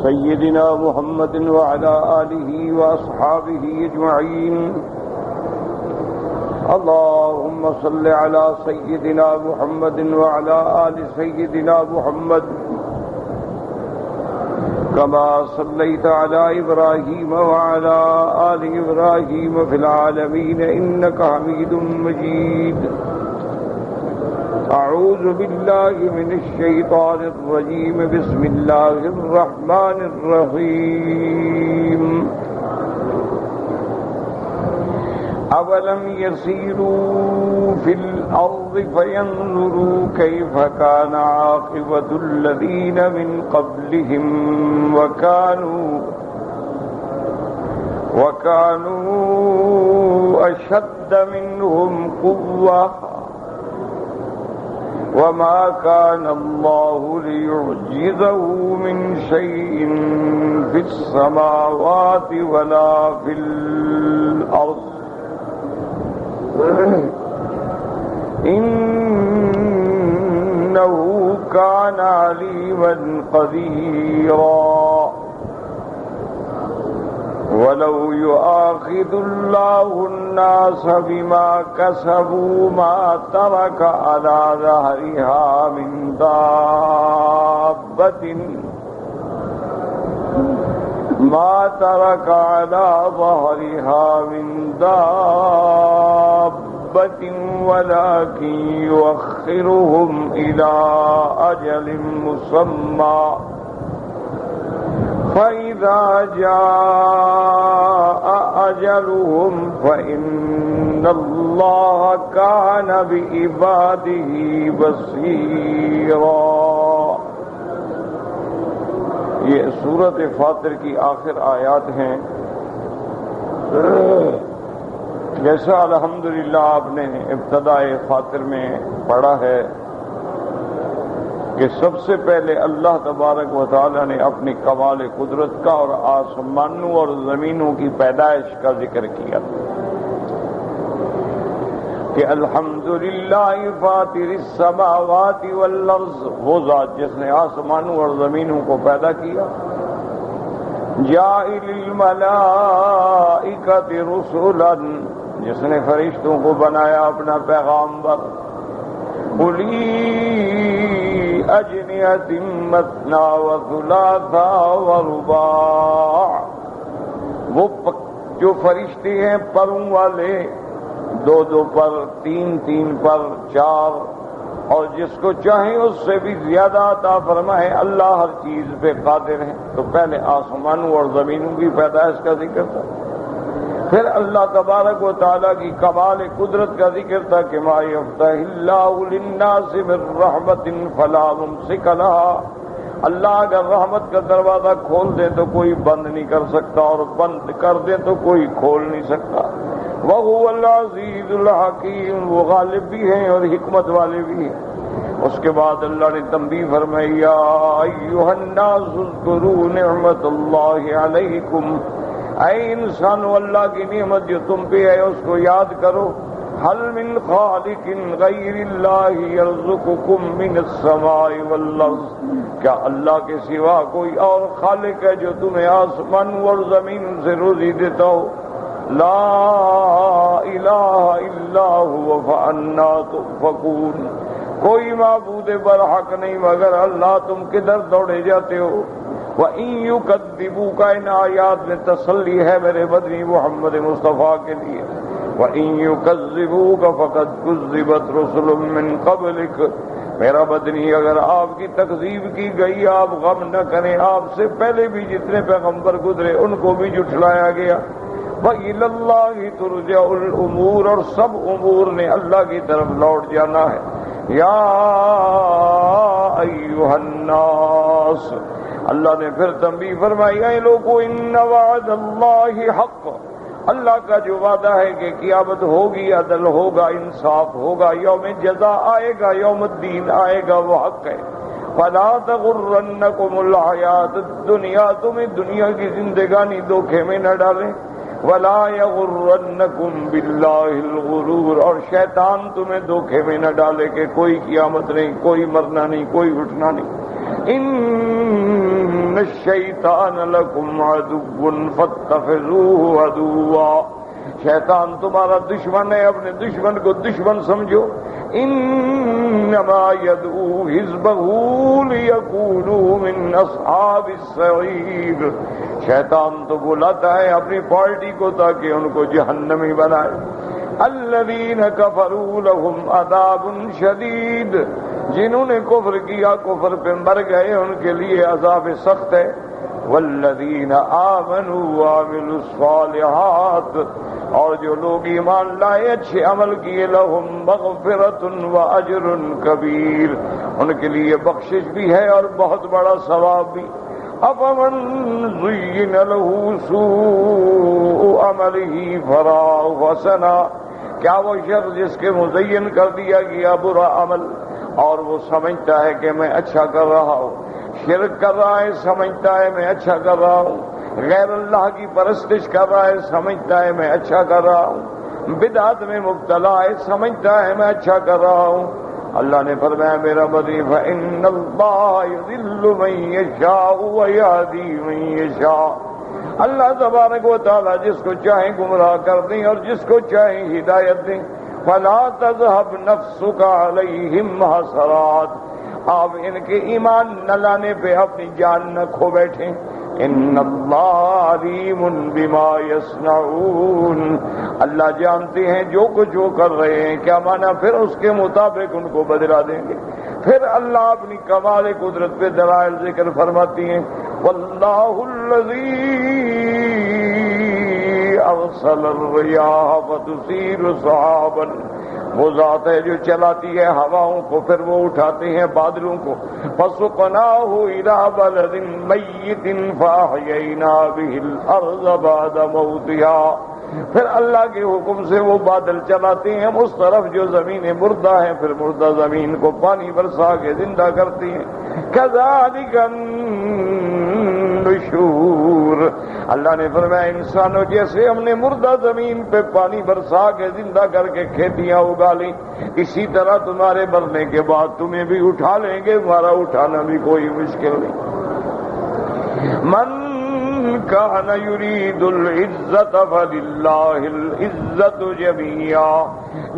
سيدنا محمد وعلى آله وأصحابه أجمعين. اللهم صل على سيدنا محمد وعلى آل سيدنا محمد كما صليت على إبراهيم وعلى آل إبراهيم في العالمين إنك حميد مجيد. أعوذ بالله من الشيطان الرجيم. بسم الله الرحمن الرحيم. أولم يسيروا في الأرض فينظروا كيف كان عاقبة الذين من قبلهم وكانوا أشد منهم قوة وما كان الله ليعجزه من شيء في السماوات ولا في الأرض إنه كان عليما قديرا. ولو يؤاخذ الله الناس بما كسبوا ما ترك على ظهرها من دابة ولكن يؤخرهم إلى أجل مسمى فإذا جاء أجلهم فإن الله كان بعباده بصيرا. یہ سورۃ فاطر کی آخر آیات ہیں. جیسا الحمدللہ آپ نے ابتدائے فاطر میں پڑھا ہے کہ سب سے پہلے اللہ تبارک و تعالی نے اپنی کمال قدرت کا اور آسمانوں اور زمینوں کی پیدائش کا ذکر کیا کہ الحمدللہ فاطر السماوات والارض، وہ ذات جس نے آسمانوں اور زمینوں کو پیدا کیا. جاعل الملائکۃ رسلا، جس نے فرشتوں کو بنایا اپنا پیغامبر. اولی اجنحۃ مثنی وثلاث ورباع، وہ جو فرشتے ہیں پروں والے، دو دو پر، تین تین پر، چار، اور جس کو چاہیں اس سے بھی زیادہ عطا فرمائے. اللہ ہر چیز پہ قادر ہے. تو پہلے آسمانوں اور زمینوں کی پیدائش کا ذکر تھا، پھر اللہ تبارک و تعالیٰ کی کمال قدرت کا ذکر تھا کہ ما یفتح اللہ للناس من رحمت فلا ممسک لها. اللہ اگر رحمت کا دروازہ کھول دے تو کوئی بند نہیں کر سکتا، اور بند کر دے تو کوئی کھول نہیں سکتا. وَهُوَ الْعَزِيزُ الْحَكِيمُ، وہ غالب بھی ہیں اور حکمت والے بھی ہیں. اس کے بعد اللہ نے تنبیہ فرمائی، یا ایھا الناس اذکروا نعمت اللہ علیکم، اے انسانو اللہ کی نعمت جو تم پہ ہے اس کو یاد کرو. هل من خالق غیر اللہ یرزقکم من السماء والارض، کیا اللہ کے سوا کوئی اور خالق ہے جو تمہیں آسمان اور زمین سے روزی دیتا ہو؟ لا الہ الا هو فانا تؤفکون، کوئی معبود برحق نہیں مگر اللہ، تم کدھر دوڑے جاتے ہو؟ وَإِن يُكَذِّبُوكَ، ان آیات میں تسلی ہے میرے بدنی محمد مصطفیٰ کے لیے. وَإِن يُكَذِّبُوكَ فَقَدْ كُذِّبَتْ رُسُلٌ مِّن قَبْلِكَ، میرا بدنی اگر آپ کی تکذیب کی گئی آپ غم نہ کریں، آپ سے پہلے بھی جتنے پیغمبر گزرے ان کو بھی جھٹلایا گیا. وَإِلَى اللَّهِ تُرْجَعُ الْأُمُورُ، اور سب امور نے اللہ کی طرف لوٹ جانا ہے. یا ایھا الناس، اللہ نے پھر تنبیہ فرمائی، اے لوگو ان وعد اللہ حق، اللہ کا جو وعدہ ہے کہ قیامت ہوگی، عدل ہوگا، انصاف ہوگا، یوم جزا آئے گا، یوم الدین آئے گا، وہ حق ہے. فلا تغرنکم الحیات الدنیا، تمہیں دنیا کی زندگانی دھوکے میں نہ ڈالیں. ولا یغرنکم باللہ الغرور، اور شیطان تمہیں دھوکے میں نہ ڈالے کہ کوئی قیامت نہیں، کوئی مرنا نہیں، کوئی اٹھنا نہیں. ان ان الشیطان لکم عدو فاتخذوہ عدوا، شیطان تمہارا دشمن ہے، اپنے دشمن کو دشمن سمجھو. انما یدعو حزبہ لیکونوا من اصحاب السعیر، شیطان تو بلاتا ہے اپنی پارٹی کو تاکہ ان کو جہنمی بنائے. الذین کفروا لهم عذاب شدید، جنہوں نے کفر کیا، کفر پہ مر گئے، ان کے لیے عذاب سخت ہے. والذین آمنوا وعملوا الصالحات، اور جو لوگ ایمان لائے، اچھے عمل کیے، لهم مغفرۃ واجر کبیر، ان کے لیے بخشش بھی ہے اور بہت بڑا ثواب بھی. افمن زین له سوء عمله فرآہ حسنا، کیا وہ شخص جس کے مزین کر دیا گیا برا عمل اور وہ سمجھتا ہے کہ میں اچھا کر رہا ہوں، شرک کر رہا ہے سمجھتا ہے میں اچھا کر رہا ہوں، غیر اللہ کی پرستش کر رہا ہے سمجھتا ہے میں اچھا کر رہا ہوں، بدعت میں مبتلا ہے سمجھتا ہے میں اچھا کر رہا ہوں. اللہ نے فرمایا میرا بندی فإن اللہ یضل من یشاء ویہدی من یشاء، اللہ تبارک و تعالی جس کو چاہے گمراہ کر دیں اور جس کو چاہے ہدایت دیں. فلا تذهب نفسك علیہم حسرات، آپ ان کے ایمان نہ لانے پہ اپنی جان نہ کھو بیٹھیں. ان اللہ علیم بما یصنعون، اللہ جانتے ہیں جو کچھ وہ کر رہے ہیں. کیا مانا؟ پھر اس کے مطابق ان کو بدلا دیں گے. پھر اللہ اپنی کمال قدرت پہ دلائل ذکر فرماتی ہیں. واللہ الذی ارسل الرياح فتثير سحابا، وہ ذات ہے جو چلاتی ہے ہواؤں کو پھر وہ اٹھاتے ہیں بادلوں کو. فسقناہ الى بلد میت فاحیینا به الارض بعد موتها، پھر اللہ کے حکم سے وہ بادل چلاتے ہیں اس طرف جو زمین مردہ ہے، پھر مردہ زمین کو پانی برسا کے زندہ کرتی ہیں. کذالک النشور، اللہ نے فرمایا انسانوں جیسے ہم نے مردہ زمین پہ پانی برسا کے زندہ کر کے کھیتیاں اگا لی، اسی طرح تمہارے مرنے کے بعد تمہیں بھی اٹھا لیں گے، تمہارا اٹھانا بھی کوئی مشکل نہیں. من کان یرید العزت فللہ العزت جمیعا،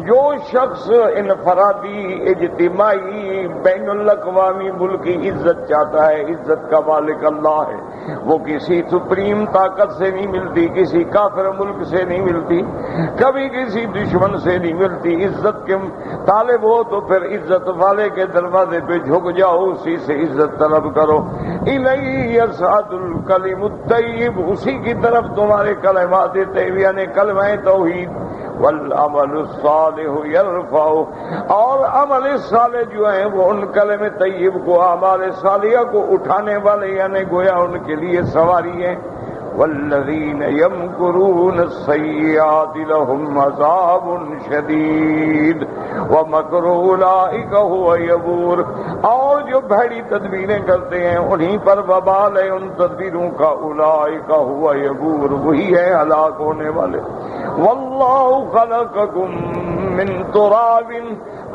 جو شخص انفرادی اجتماعی بین الاقوامی ملکی عزت چاہتا ہے، عزت کا مالک اللہ ہے. وہ کسی سپریم طاقت سے نہیں ملتی، کسی کافر ملک سے نہیں ملتی، کبھی کسی دشمن سے نہیں ملتی. عزت کے طالب ہو تو پھر عزت والے کے دروازے پہ جھک جاؤ، اسی سے عزت طلب کرو. الیہ یصعد الکلم الطیب، اسی کی طرف تمہارے کلمات طیب یعنی کلمہ توحید. والعمل الصالح یرفع، اور عمل صالح جو ہیں وہ ان کلمہ طیب کو، اعمال صالحہ کو اٹھانے والے یعنی گویا ان کے لیے سواری ہیں. والذین یمکرون السیئات لهم عذاب شدید ومکر اولئک هو یبور، اور جو بھڑی تدبیریں کرتے ہیں انہی پر وبال ہے ان تدبیروں کا. اولئک هو یبور، وہی ہے ہلاک ہونے والے. واللہ خلقکم من تراب،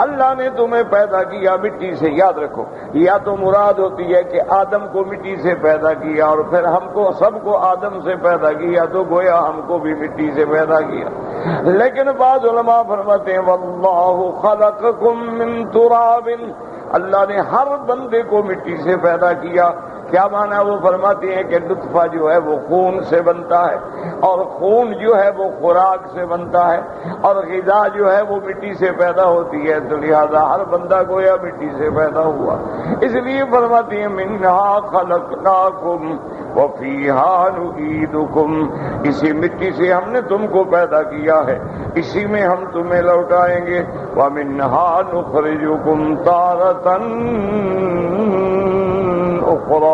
اللہ نے تمہیں پیدا کیا مٹی سے. یاد رکھو، یا تو مراد ہوتی ہے کہ آدم کو مٹی سے پیدا کیا اور پھر ہم کو سب کو آدم سے پیدا کیا، تو گویا ہم کو بھی مٹی سے پیدا کیا. لیکن بعض علماء فرماتے ہیں واللہ خلقکم من تراب، اللہ نے ہر بندے کو مٹی سے پیدا کیا. کیا معنی؟ وہ فرماتے ہیں کہ نطفہ جو ہے وہ خون سے بنتا ہے، اور خون جو ہے وہ خوراک سے بنتا ہے، اور غذا جو ہے وہ مٹی سے پیدا ہوتی ہے. تو لہذا ہر بندہ گویا مٹی سے پیدا ہوا. اس لیے فرماتے ہیں منہا خلقناکم وفیہا نعیدکم، اسی مٹی سے ہم نے تم کو پیدا کیا ہے، اسی میں ہم تمہیں لوٹائیں گے. ومنہا نخرجکم تارۃ اخری،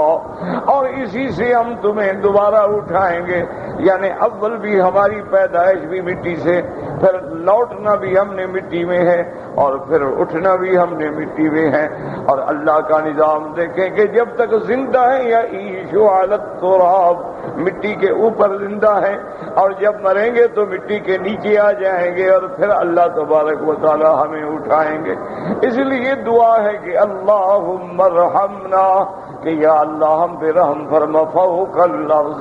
اور اسی سے ہم تمہیں دوبارہ اٹھائیں گے. یعنی اول بھی ہماری پیدائش بھی مٹی سے، پھر لوٹنا بھی ہم نے مٹی میں ہے اور پھر اٹھنا بھی ہم نے مٹی میں ہے. اور اللہ کا نظام دیکھیں کہ جب تک زندہ ہے یا عیشو علی التراب، مٹی کے اوپر زندہ ہے، اور جب مریں گے تو مٹی کے نیچے آ جائیں گے اور پھر اللہ تبارک و تعالی ہمیں اٹھائیں گے. اس لیے دعا ہے کہ اللہم ارحمنا، کہ یا اللہ ہم پہ رحم فرما، فوق الارض،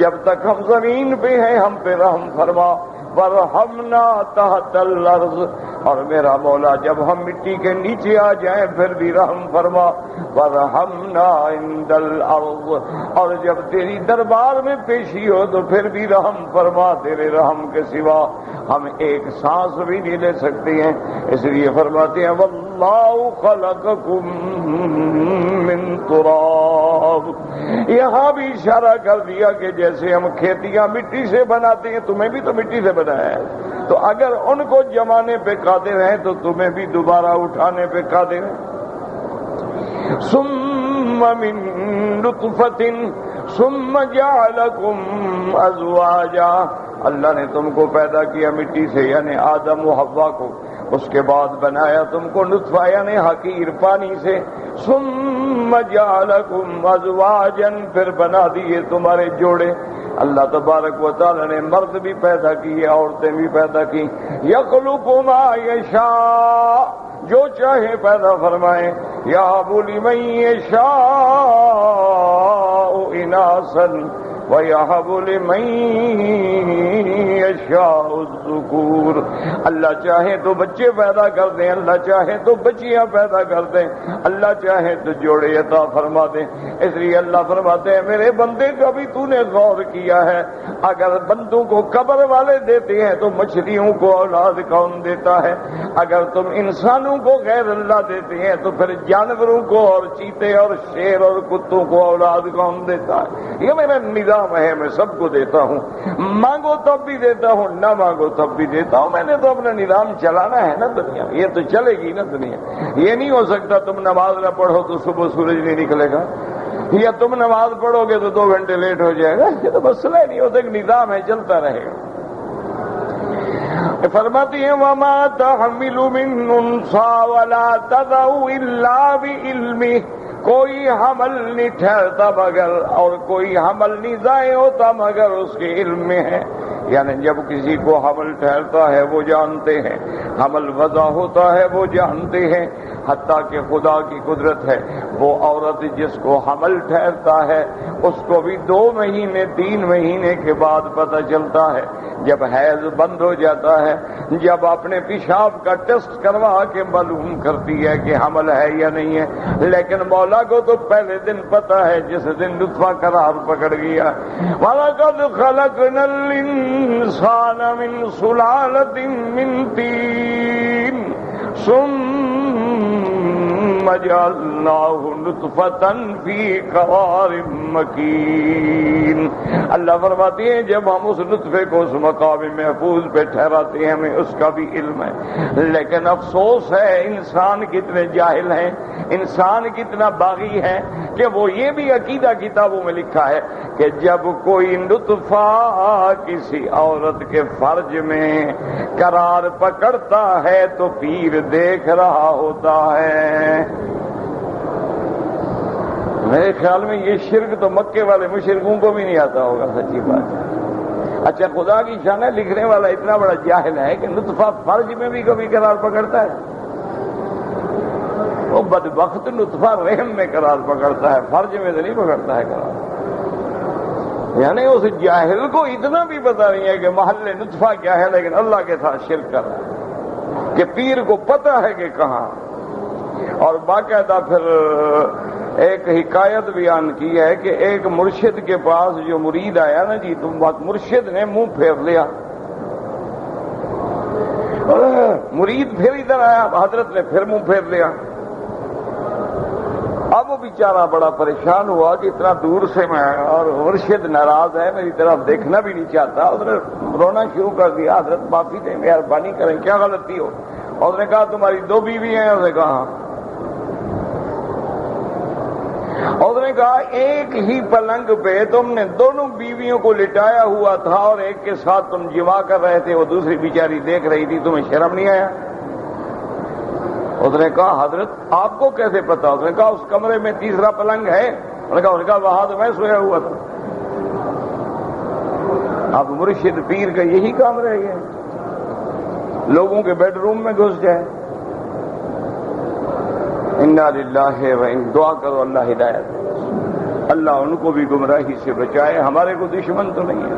جب تک ہم زمین پہ ہیں ہم پہ رحم فرما، ورحمنا تحت الارض، اور میرا مولا جب ہم مٹی کے نیچے آ جائیں پھر بھی رحم فرما، ورحمنا عند الارض، اور جب تیری دربار میں پیشی ہو تو پھر بھی رحم فرما، تیرے رحم کے سوا ہم ایک سانس بھی نہیں لے سکتے ہیں. اس لیے فرماتے ہیں واللہ خلقکم من تراب. یہاں بھی اشارہ کر دیا کہ جیسے ہم کھیتیاں مٹی سے بناتے ہیں تمہیں بھی تو مٹی سے بنایا ہے، تو اگر ان کو جمانے پہ قادر ہیں تو تمہیں بھی دوبارہ اٹھانے پہ قادر ہیں. ثم من نطفۃ ثم جعلکم ازواجا، اللہ نے تم کو پیدا کیا مٹی سے یعنی آدم و حوا کو، اس کے بعد بنایا تم کو نطفہ یعنی حقیر پانی سے، ثم جعلکم ازواجا، پھر بنا دیے تمہارے جوڑے. اللہ تبارک و تعالی نے مرد بھی پیدا کیے عورتیں بھی پیدا کی. یخلق ما یشاء، جو چاہے پیدا فرمائیں. یہب لمن یشاء اناثا وَيَهَبُ لِمَن يَشَاءُ الذُّكُورَ، اللہ چاہے تو بچے پیدا کر دیں، اللہ چاہے تو بچیاں پیدا کر دیں، اللہ چاہے تو جوڑے عطا فرما دیں. اس لیے اللہ فرماتے ہیں میرے بندے کا بھی تو نے غور کیا ہے، اگر بندوں کو قبر والے دیتے ہیں تو مچھلیوں کو اولاد کون دیتا ہے؟ اگر تم انسانوں کو غیر اللہ دیتے ہیں تو پھر جانوروں کو اور چیتے اور شیر اور کتوں کو اولاد کون دیتا ہے؟ یہ میرا نظام ہے، میں سب کو دیتا ہوں، مانگو تب بھی دیتا ہوں، نہ مانگو تب بھی دیتا ہوں. میں نے تو اپنا نظام چلانا ہے نا دنیا، یہ تو چلے گی نا دنیا. یہ نہیں ہو سکتا تم نماز نہ پڑھو تو صبح سورج نہیں نکلے گا، یا تم نماز پڑھو گے تو 2 گھنٹے لیٹ ہو جائے گا. یہ تو مسئلہ نہیں ہوتا، ایک نظام ہے چلتا رہے گا. فرماتی ہیں وما تحمل من انثى ولا تضع الا بعلمه، کوئی حمل نہیں ٹھہرتا مگر، اور کوئی حمل نہیں ضائع ہوتا مگر اس کے علم میں ہے. یعنی جب کسی کو حمل ٹھہرتا ہے وہ جانتے ہیں، حمل وضع ہوتا ہے وہ جانتے ہیں. حتیٰ کہ خدا کی قدرت ہے، وہ عورت جس کو حمل ٹھہرتا ہے اس کو بھی 2 مہینے 3 مہینے کے بعد پتہ چلتا ہے. جب حیض بند ہو جاتا ہے، جب اپنے پیشاب کا ٹیسٹ کروا کے معلوم کرتی ہے کہ حمل ہے یا نہیں ہے. لیکن مولا کو تو پہلے دن پتہ ہے جس دن نطفہ قرار پکڑ گیا. وَلَقَدْ خَلَقْنَا الْإِنسَانَ مِنْ سُلَالَةٍ مِنْ طِينٍ ثُمَّ جَعَلْنَاهُ نُطْفَةً فِي قَرَارٍ مَّكِينٍ. اللہ فرماتے ہیں جب ہم اس نطفے کو اس مقام محفوظ پہ ٹھہراتے ہیں ہمیں اس کا بھی علم ہے. لیکن افسوس ہے انسان کتنے جاہل ہیں، انسان کتنا باغی ہے کہ وہ یہ بھی عقیدہ کتابوں میں لکھا ہے کہ جب کوئی نطفہ کسی عورت کے فرج میں قرار پکڑتا ہے تو پیر دیکھ رہا ہوتا ہے. میرے خیال میں یہ شرک تو مکے والے مشرکوں کو بھی نہیں آتا ہوگا، سچی بات ہے. اچھا خدا کی شان ہے لکھنے والا اتنا بڑا جاہل ہے کہ نطفہ فرج میں بھی کبھی قرار پکڑتا ہے. وہ بدبخت نطفہ رحم میں قرار پکڑتا ہے، فرج میں تو نہیں پکڑتا ہے قرار. یعنی اس جاہل کو اتنا بھی پتا نہیں ہے کہ محل نطفہ کیا ہے، لیکن اللہ کے ساتھ شرک کر رہا ہے کہ پیر کو پتا ہے کہ کہاں. اور باقاعدہ پھر ایک حکایت بیان کی ہے کہ ایک مرشد کے پاس جو مرید آیا نا جی، تو مرشد نے منہ پھیر لیا. مرید پھر ادھر آیا، حضرت نے پھر منہ پھیر لیا. اب وہ بیچارہ بڑا پریشان ہوا کہ اتنا دور سے میں آیا اور مرشد ناراض ہے، میری طرف دیکھنا بھی نہیں چاہتا. اس نے رونا شروع کر دیا، حضرت معافی دیں، مہربانی کریں، کیا غلطی ہو؟ اور اس نے کہا تمہاری 2 بیوی ہیں؟ اس نے کہا اس نے کہا ایک ہی پلنگ پہ تم نے دونوں بیویوں کو لٹایا ہوا تھا اور ایک کے ساتھ تم جماع کر رہے تھے، وہ دوسری بیچاری دیکھ رہی تھی، تمہیں شرم نہیں آیا؟ اس نے کہا حضرت آپ کو کیسے پتا؟ اس نے کہا اس کمرے میں تیسرا پلنگ ہے۔ اس نے کہا وہاں تو میں سویا ہوا تھا۔ اب مرشد پیر کا یہی کام رہ گیا، لوگوں کے بیڈ روم میں گھس جائے۔ انا للہ و انا، دعا کرو اللہ ہدایت، اللہ ان کو بھی گمراہی سے بچائے، ہمارے کو دشمن تو نہیں ہے۔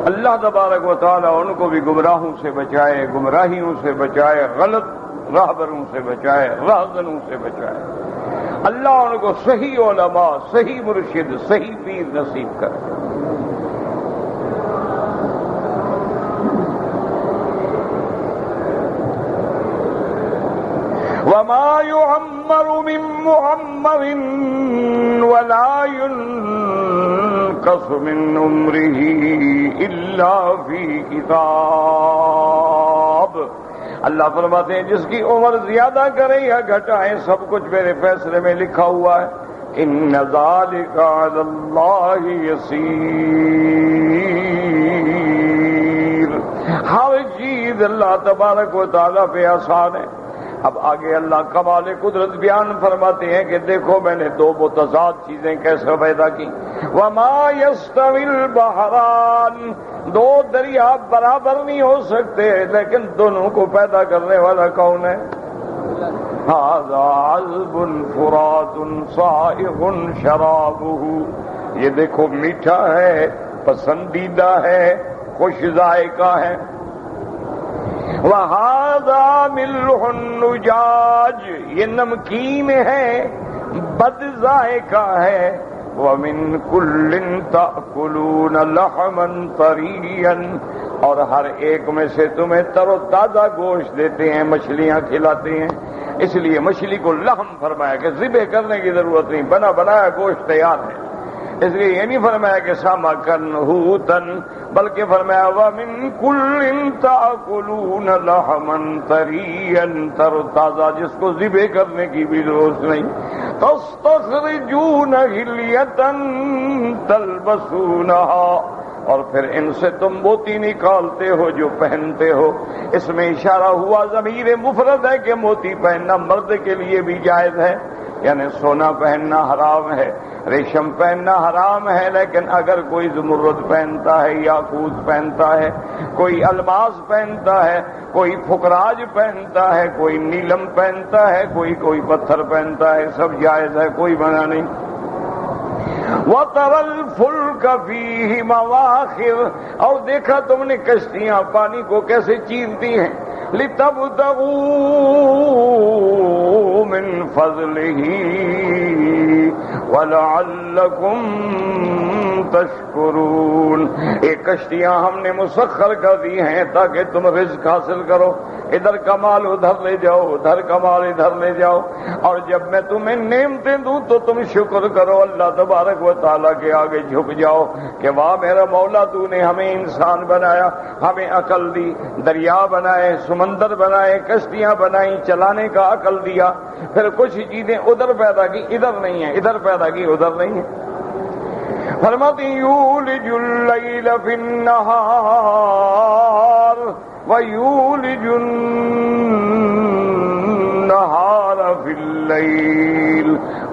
اللہ تبارک و تعالی ان کو بھی گمراہوں سے بچائے، گمراہیوں سے بچائے، غلط راہبروں سے بچائے، راہزنوں سے بچائے۔ اللہ ان کو صحیح علماء، صحیح مرشد، صحیح پیر نصیب کرے۔ وما يعمر من معمر ولا ينقص من عمره الا في كتاب۔ اللہ فرماتے ہیں جس کی عمر زیادہ کرے یا گھٹائے سب کچھ میرے فیصلے میں لکھا ہوا ہے۔ ان ذلك على الله يسير، ہر چیز اللہ تبارک و تعالیٰ پہ آسان ہے۔ اب آگے اللہ کمال قدرت بیان فرماتے ہیں کہ دیکھو میں نے دو متضاد چیزیں کیسے پیدا کی۔ وما يستوي البحران، دو دریا برابر نہیں ہو سکتے لیکن دونوں کو پیدا کرنے والا کون ہے؟ هذا عذب فرات صائغ شرابه، یہ دیکھو میٹھا ہے، پسندیدہ ہے، خوش ذائقہ ہے۔ وَهَذَا مِلْحٌ نُجَاجٌ، یہ نمکین ہے، بد ذائقہ ہے۔ وَمِن كُلٍّ تَأْكُلُونَ لَحْمًا طَرِيًّا، اور ہر ایک میں سے تمہیں تر و تازہ گوشت دیتے ہیں، مچھلیاں کھلاتے ہیں۔ اس لیے مچھلی کو لحم فرمایا کہ ذبح کرنے کی ضرورت نہیں، بنا بنایا گوشت تیار ہے۔ اس لیے یہ نہیں فرمایا کہ سامکن ہوتن، بلکہ فرمایا وَمِن كُلٍّ تَأْكُلُونَ لَحْمًا طَرِيًّا، تر و تازہ جس کو ذبح کرنے کی بھی ضرورت نہیں۔ تَسْتَخْرِجُونَ حِلْيَةً تَلْبَسُونَهَا، اور پھر ان سے تم موتی نکالتے ہو جو پہنتے ہو۔ اس میں اشارہ ہوا ضمیر مفرد ہے کہ موتی پہننا مرد کے لیے بھی جائز ہے، یعنی سونا پہننا حرام ہے، ریشم پہننا حرام ہے، لیکن اگر کوئی زمرد پہنتا ہے، یاقوت پہنتا ہے، کوئی الماس پہنتا ہے، کوئی پھکراج پہنتا ہے، کوئی نیلم پہنتا ہے، کوئی پتھر پہنتا ہے، سب جائز ہے، کوئی منع نہیں۔ وَتَرَى الْفُلْكَ فِيهِ مَوَاخِرَ، اور دیکھا تم نے کشتیاں پانی کو کیسے چیرتی ہیں۔ لِتَبْتَغُوا مِنْ فَضْلِهِ وَلَعَلَّكُمْ تَشْكُرُونَ، ایک کشتیاں ہم نے مسخر کر دی ہیں تاکہ تم رزق حاصل کرو، ادھر کا مال ادھر لے جاؤ، ادھر کا مال ادھر لے جاؤ، اور جب میں تمہیں نعمتیں دوں تو تم شکر کرو، اللہ تبارک و تعالیٰ کے آگے جھک جاؤ کہ واہ میرا مولا تو نے ہمیں انسان بنایا، ہمیں عقل دی، دریا بنائے، سمندر بنائے، کشتیاں بنائیں، چلانے کا عقل دیا، پھر کچھ چیزیں ادھر پیدا کی ادھر نہیں ہیں، ادھر پیدا کی ادھر نہیں ہیں۔ فرماتی یولج اللیل فی النہار وَيُولِجُ النَّهَارَ فِي اللَّيْلِ،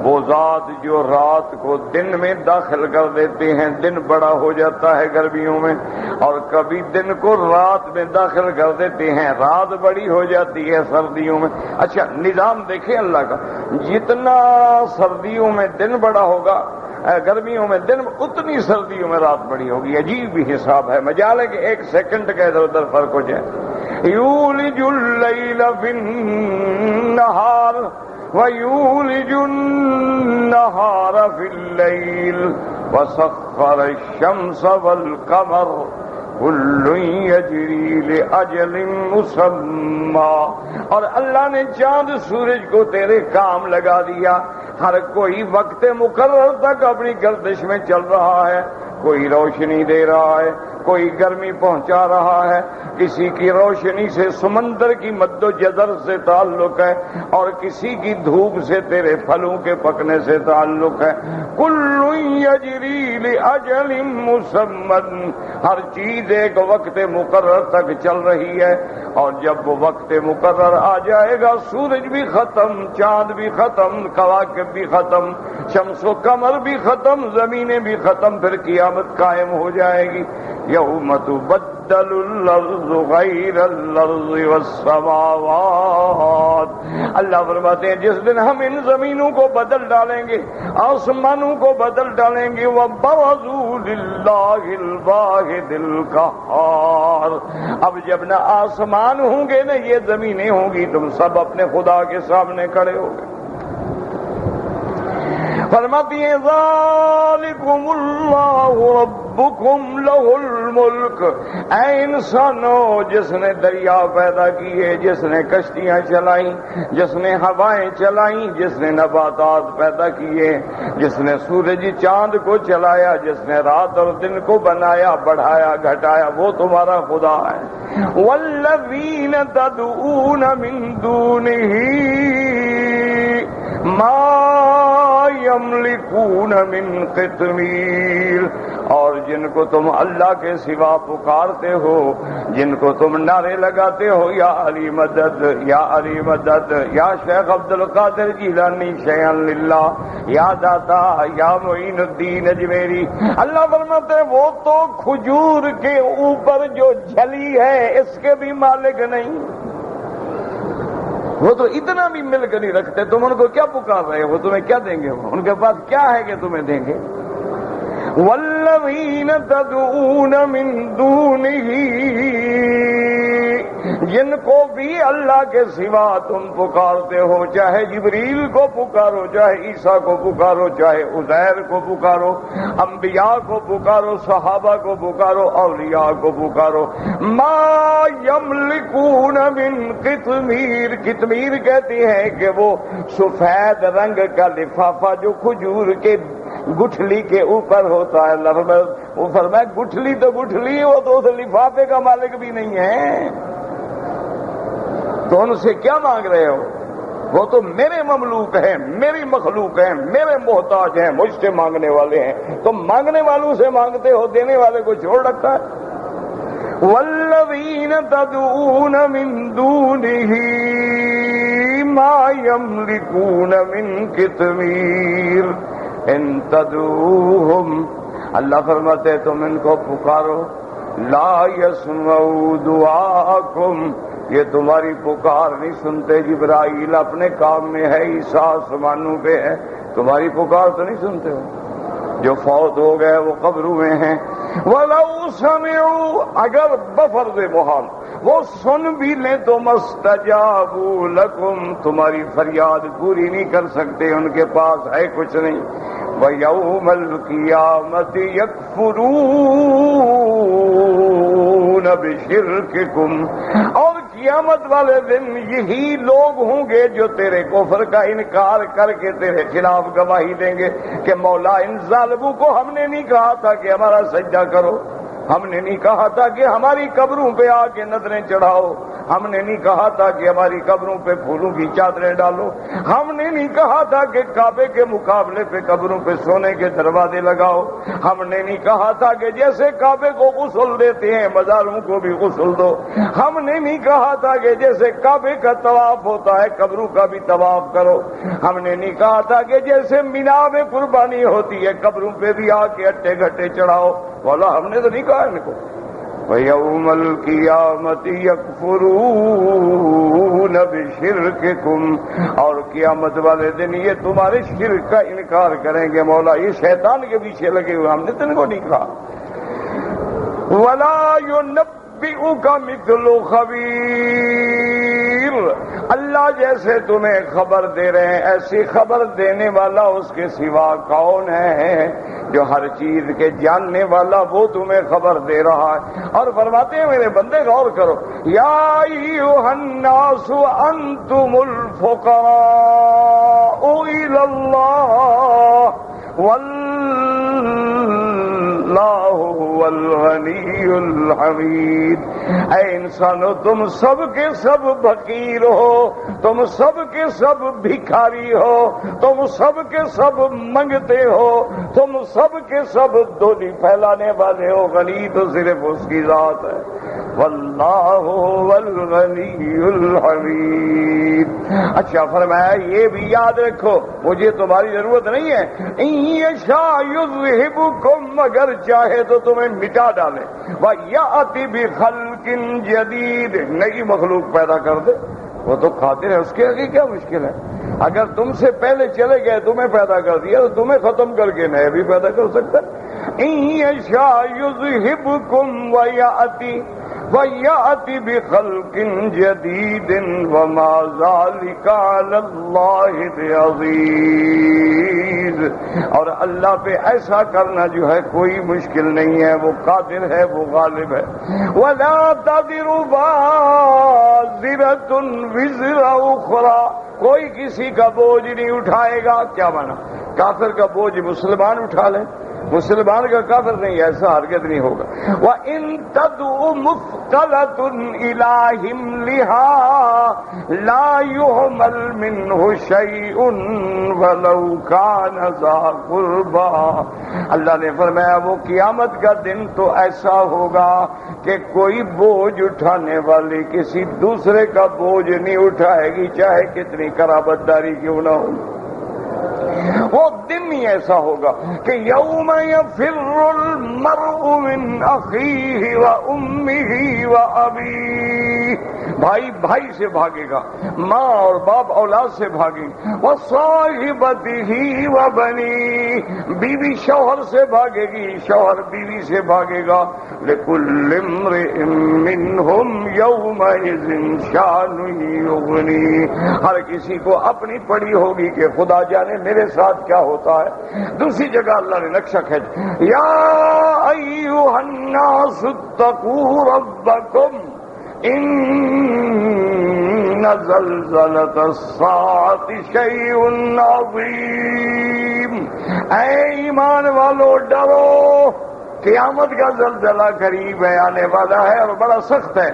وہ ذات جو رات کو دن میں داخل کر دیتے ہیں، دن بڑا ہو جاتا ہے گرمیوں میں، اور کبھی دن کو رات میں داخل کر دیتے ہیں، رات بڑی ہو جاتی ہے سردیوں میں۔ اچھا نظام دیکھیں اللہ کا، جتنا سردیوں میں دن بڑا ہوگا گرمیوں میں دن اتنی سردیوں میں رات بڑی ہوگی، عجیب بھی حساب ہے، مجال ہے کہ ایک سیکنڈ کا ادھر ادھر فرق ہو جائے۔ یولج اللیل فی النہار ویولج النہار فی اللیل وسخر الشمس والقمر کل یجری لاجل مسمی، اور اللہ نے چاند سورج کو تیرے کام لگا دیا، ہر کوئی وقت مقرر تک اپنی گردش میں چل رہا ہے، کوئی روشنی دے رہا ہے، کوئی گرمی پہنچا رہا ہے، کسی کی روشنی سے سمندر کی مد و جزر سے تعلق ہے، اور کسی کی دھوپ سے تیرے پھلوں کے پکنے سے تعلق ہے۔ کل یجری لاجل مسمى، ہر چیز ایک وقت مقرر تک چل رہی ہے، اور جب وہ وقت مقرر آ جائے گا سورج بھی ختم، چاند بھی ختم، کواکب بھی ختم، شمس و قمر بھی ختم، زمینیں بھی ختم، پھر قیامت قائم ہو جائے گی۔ یوم تبدل الارض غیر الارض والسماوات، اللہ فرماتے ہیں جس دن ہم ان زمینوں کو بدل ڈالیں گے، آسمانوں کو بدل ڈالیں گے، وَبَرَزُوا لِلَّهِ الْوَاحِدِ الْقَهَّارِ، اب جب نہ آسمان ہوں گے نہ یہ زمینیں ہوں گی، تم سب اپنے خدا کے سامنے کھڑے ہو گے۔ فرماتی ہیں ذالکم اللہ ربکم لہ الملک، اے انسانو جس نے دریا پیدا کیے، جس نے کشتیاں چلائیں، جس نے ہوائیں چلائیں، جس نے نباتات پیدا کیے، جس نے سورج چاند کو چلایا، جس نے رات اور دن کو بنایا، بڑھایا، گھٹایا، وہ تمہارا خدا ہے۔ والذین تدعون من دونہ ما یملکون من قطمیر، اور جن کو تم اللہ کے سوا پکارتے ہو، جن کو تم نعرے لگاتے ہو، یا علی مدد، یا علی مدد، یا شیخ عبد القادر جیلانی شیئا للہ، یا داتا، یا معین الدین اجمیری، اللہ فرماتے ہیں وہ تو کھجور کے اوپر جو جھلی ہے اس کے بھی مالک نہیں، وہ تو اتنا بھی ملک نہیں رکھتے، تم ان کو کیا پکار رہے ہو؟ تمہیں کیا دیں گے؟ ان کے پاس کیا ہے کہ تمہیں دیں گے؟ والذین تدعون من دونہ، جن کو بھی اللہ کے سوا تم پکارتے ہو، چاہے جبریل کو پکارو، چاہے عیسیٰ کو پکارو، چاہے عزیر کو پکارو، انبیاء کو پکارو، صحابہ کو پکارو، اولیاء کو پکارو، ما یملکون من قطمیر، قطمیر کہتی ہے کہ وہ سفید رنگ کا لفافہ جو کھجور کے گٹھلی کے اوپر ہوتا ہے، وہ فرمایا گٹھلی تو گٹھلی، وہ تو اس لفافے کا مالک بھی نہیں ہے، تو ان سے کیا مانگ رہے ہو؟ وہ تو میرے مملوک ہیں، میری مخلوق ہیں، میرے محتاج ہیں، مجھ سے مانگنے والے ہیں، تم مانگنے والوں سے مانگتے ہو، دینے والے کو چھوڑ رکھا ہے۔ والذین تدعون من دونہ ما یملکون من قطمیر ان تدعوہم، اللہ فرماتے تم ان کو پکارو، لا یسمعوا دعاءکم، یہ تمہاری پکار نہیں سنتے۔ جبرائیل اپنے کام میں ہے، عیسیٰ آسمانوں پہ ہے، تمہاری پکار تو نہیں سنتے ہو۔ جو فوت ہو گئے وہ قبروں میں ہیں۔ وَلَوْ سَمِعُوا، اگر بفرض محال وہ سن بھی لیں تو مَسْتَجَابُوا لَكُمْ، تمہاری فریاد پوری نہیں کر سکتے، ان کے پاس ہے کچھ نہیں۔ وَيَوْمَ الْقِيَامَةِ يَكْفُرُونَ بِشِرْكِكُمْ، اور قیامت والے دن یہی لوگ ہوں گے جو تیرے کفر کا انکار کر کے تیرے خلاف گواہی دیں گے کہ مولا ان ظالموں کو ہم نے نہیں کہا تھا کہ ہمارا سجدہ کرو، ہم نے نہیں کہا تھا کہ ہماری قبروں پہ آ کے نظریں چڑھاؤ، ہم نے نہیں کہا تھا کہ ہماری قبروں پہ پھولوں کی چادریں ڈالو، ہم نے نہیں کہا تھا کہ کعبے کے مقابلے پہ قبروں پہ سونے کے دروازے لگاؤ، ہم نے نہیں کہا تھا کہ جیسے کعبے کو غسل دیتے ہیں مزاروں کو بھی غسل دو، ہم نے نہیں کہا تھا کہ جیسے کعبے کا طواف ہوتا ہے قبروں کا بھی طواف کرو، ہم نے نہیں کہا تھا کہ جیسے مینا میں قربانی ہوتی ہے قبروں پہ بھی آ کے اٹے گھٹے چڑھاؤ، والا ہم نے تو نہیں کہا ان کو۔ وَيَوْمَ الْقِيَامَةِ يَكْفُرُونَ بِشِرْكِكُمْ، اور قیامت والے دن یہ تمہارے شرک کا انکار کریں گے، مولا یہ شیطان کے پیچھے لگے ہوئے، ہم نے تن کو نہیں کہا۔ وَلَا يُنَبِّئُكَ مِثْلُ خَبِيرٍ، اللہ جیسے تمہیں خبر دے رہے ہیں ایسی خبر دینے والا اس کے سوا کون ہے؟ جو ہر چیز کے جاننے والا وہ تمہیں خبر دے رہا ہے۔ اور فرماتے ہیں میرے بندے غور کرو، یا ایھا الناس انتم الفقراء الی اللہ واللہ هو الغنی الحمید۔ اے انسانو تم سب کے سب فقیر ہو، تم سب کے سب بھکاری ہو، تم سب کے سب منگتے ہو، تم سب کے سب ڈولی پھیلانے والے ہو، غنی تو صرف اس کی ذات ہے۔ واللہ والغنی الحمید۔ اچھا فرمایا یہ بھی یاد رکھو مجھے تمہاری ضرورت نہیں ہے، ان یشاء یذہبکم، اگر چاہے تو تمہیں مٹا ڈالے، ویأتی بخلق جدید، نئی مخلوق پیدا کر دے، وہ تو قادر ہے، اس کے آگے کیا مشکل ہے؟ اگر تم سے پہلے چلے گئے تمہیں پیدا کر دیا تو تمہیں ختم کر کے نئے بھی پیدا کر سکتا ہے۔ ان یشاء یذہبکم ویأتی بخلق جدید وما ذلک علی اللہ بعزیز، اور اللہ پہ ایسا کرنا جو ہے کوئی مشکل نہیں ہے، وہ قادر ہے، وہ غالب ہے۔ ولا تزر وازرۃ وزر اخری، کوئی کسی کا بوجھ نہیں اٹھائے گا۔ کیا مانا؟ کافر کا بوجھ مسلمان اٹھا لیں، مسلمان کا کافر نہیں، ایسا ہرگز نہیں ہوگا۔ وَإِن تَدْعُ مُثْقَلَةٌ إِلَىٰ حِمْلِهَا لَا يُحْمَلْ مِنْهُ شَيْءٌ وَلَوْ كَانَ ذَا قُرْبَىٰ۔ اللہ نے فرمایا وہ قیامت کا دن تو ایسا ہوگا کہ کوئی بوجھ اٹھانے والی کسی دوسرے کا بوجھ نہیں اٹھائے گی، چاہے کتنی قرابت داری کیوں نہ ہو۔ وہ دن ہی ایسا ہوگا کہ یوم یفر المرء من اخیہ و امہ و ابیہ، بھائی بھائی سے بھاگے گا، ماں اور باپ اولاد سے بھاگیں، وصاحبتہ و بنیہ، بیوی شوہر سے بھاگے گی، شوہر بیوی سے بھاگے گا۔ لکل امرئ منہم یومئذ شان یغنی، ہر کسی کو اپنی پڑی ہوگی کہ خدا جانے میرے ساتھ کیا ہوتا ہے۔ دوسری جگہ اللہ نے نقشہ کھینچ، یا ایھا الناس اتقوا ربکم ان زلزلۃ الساعۃ شیء عظیم، اے ایمان والو ڈرو، قیامت کا زلزلہ قریب ہے، آنے والا ہے اور بڑا سخت ہے۔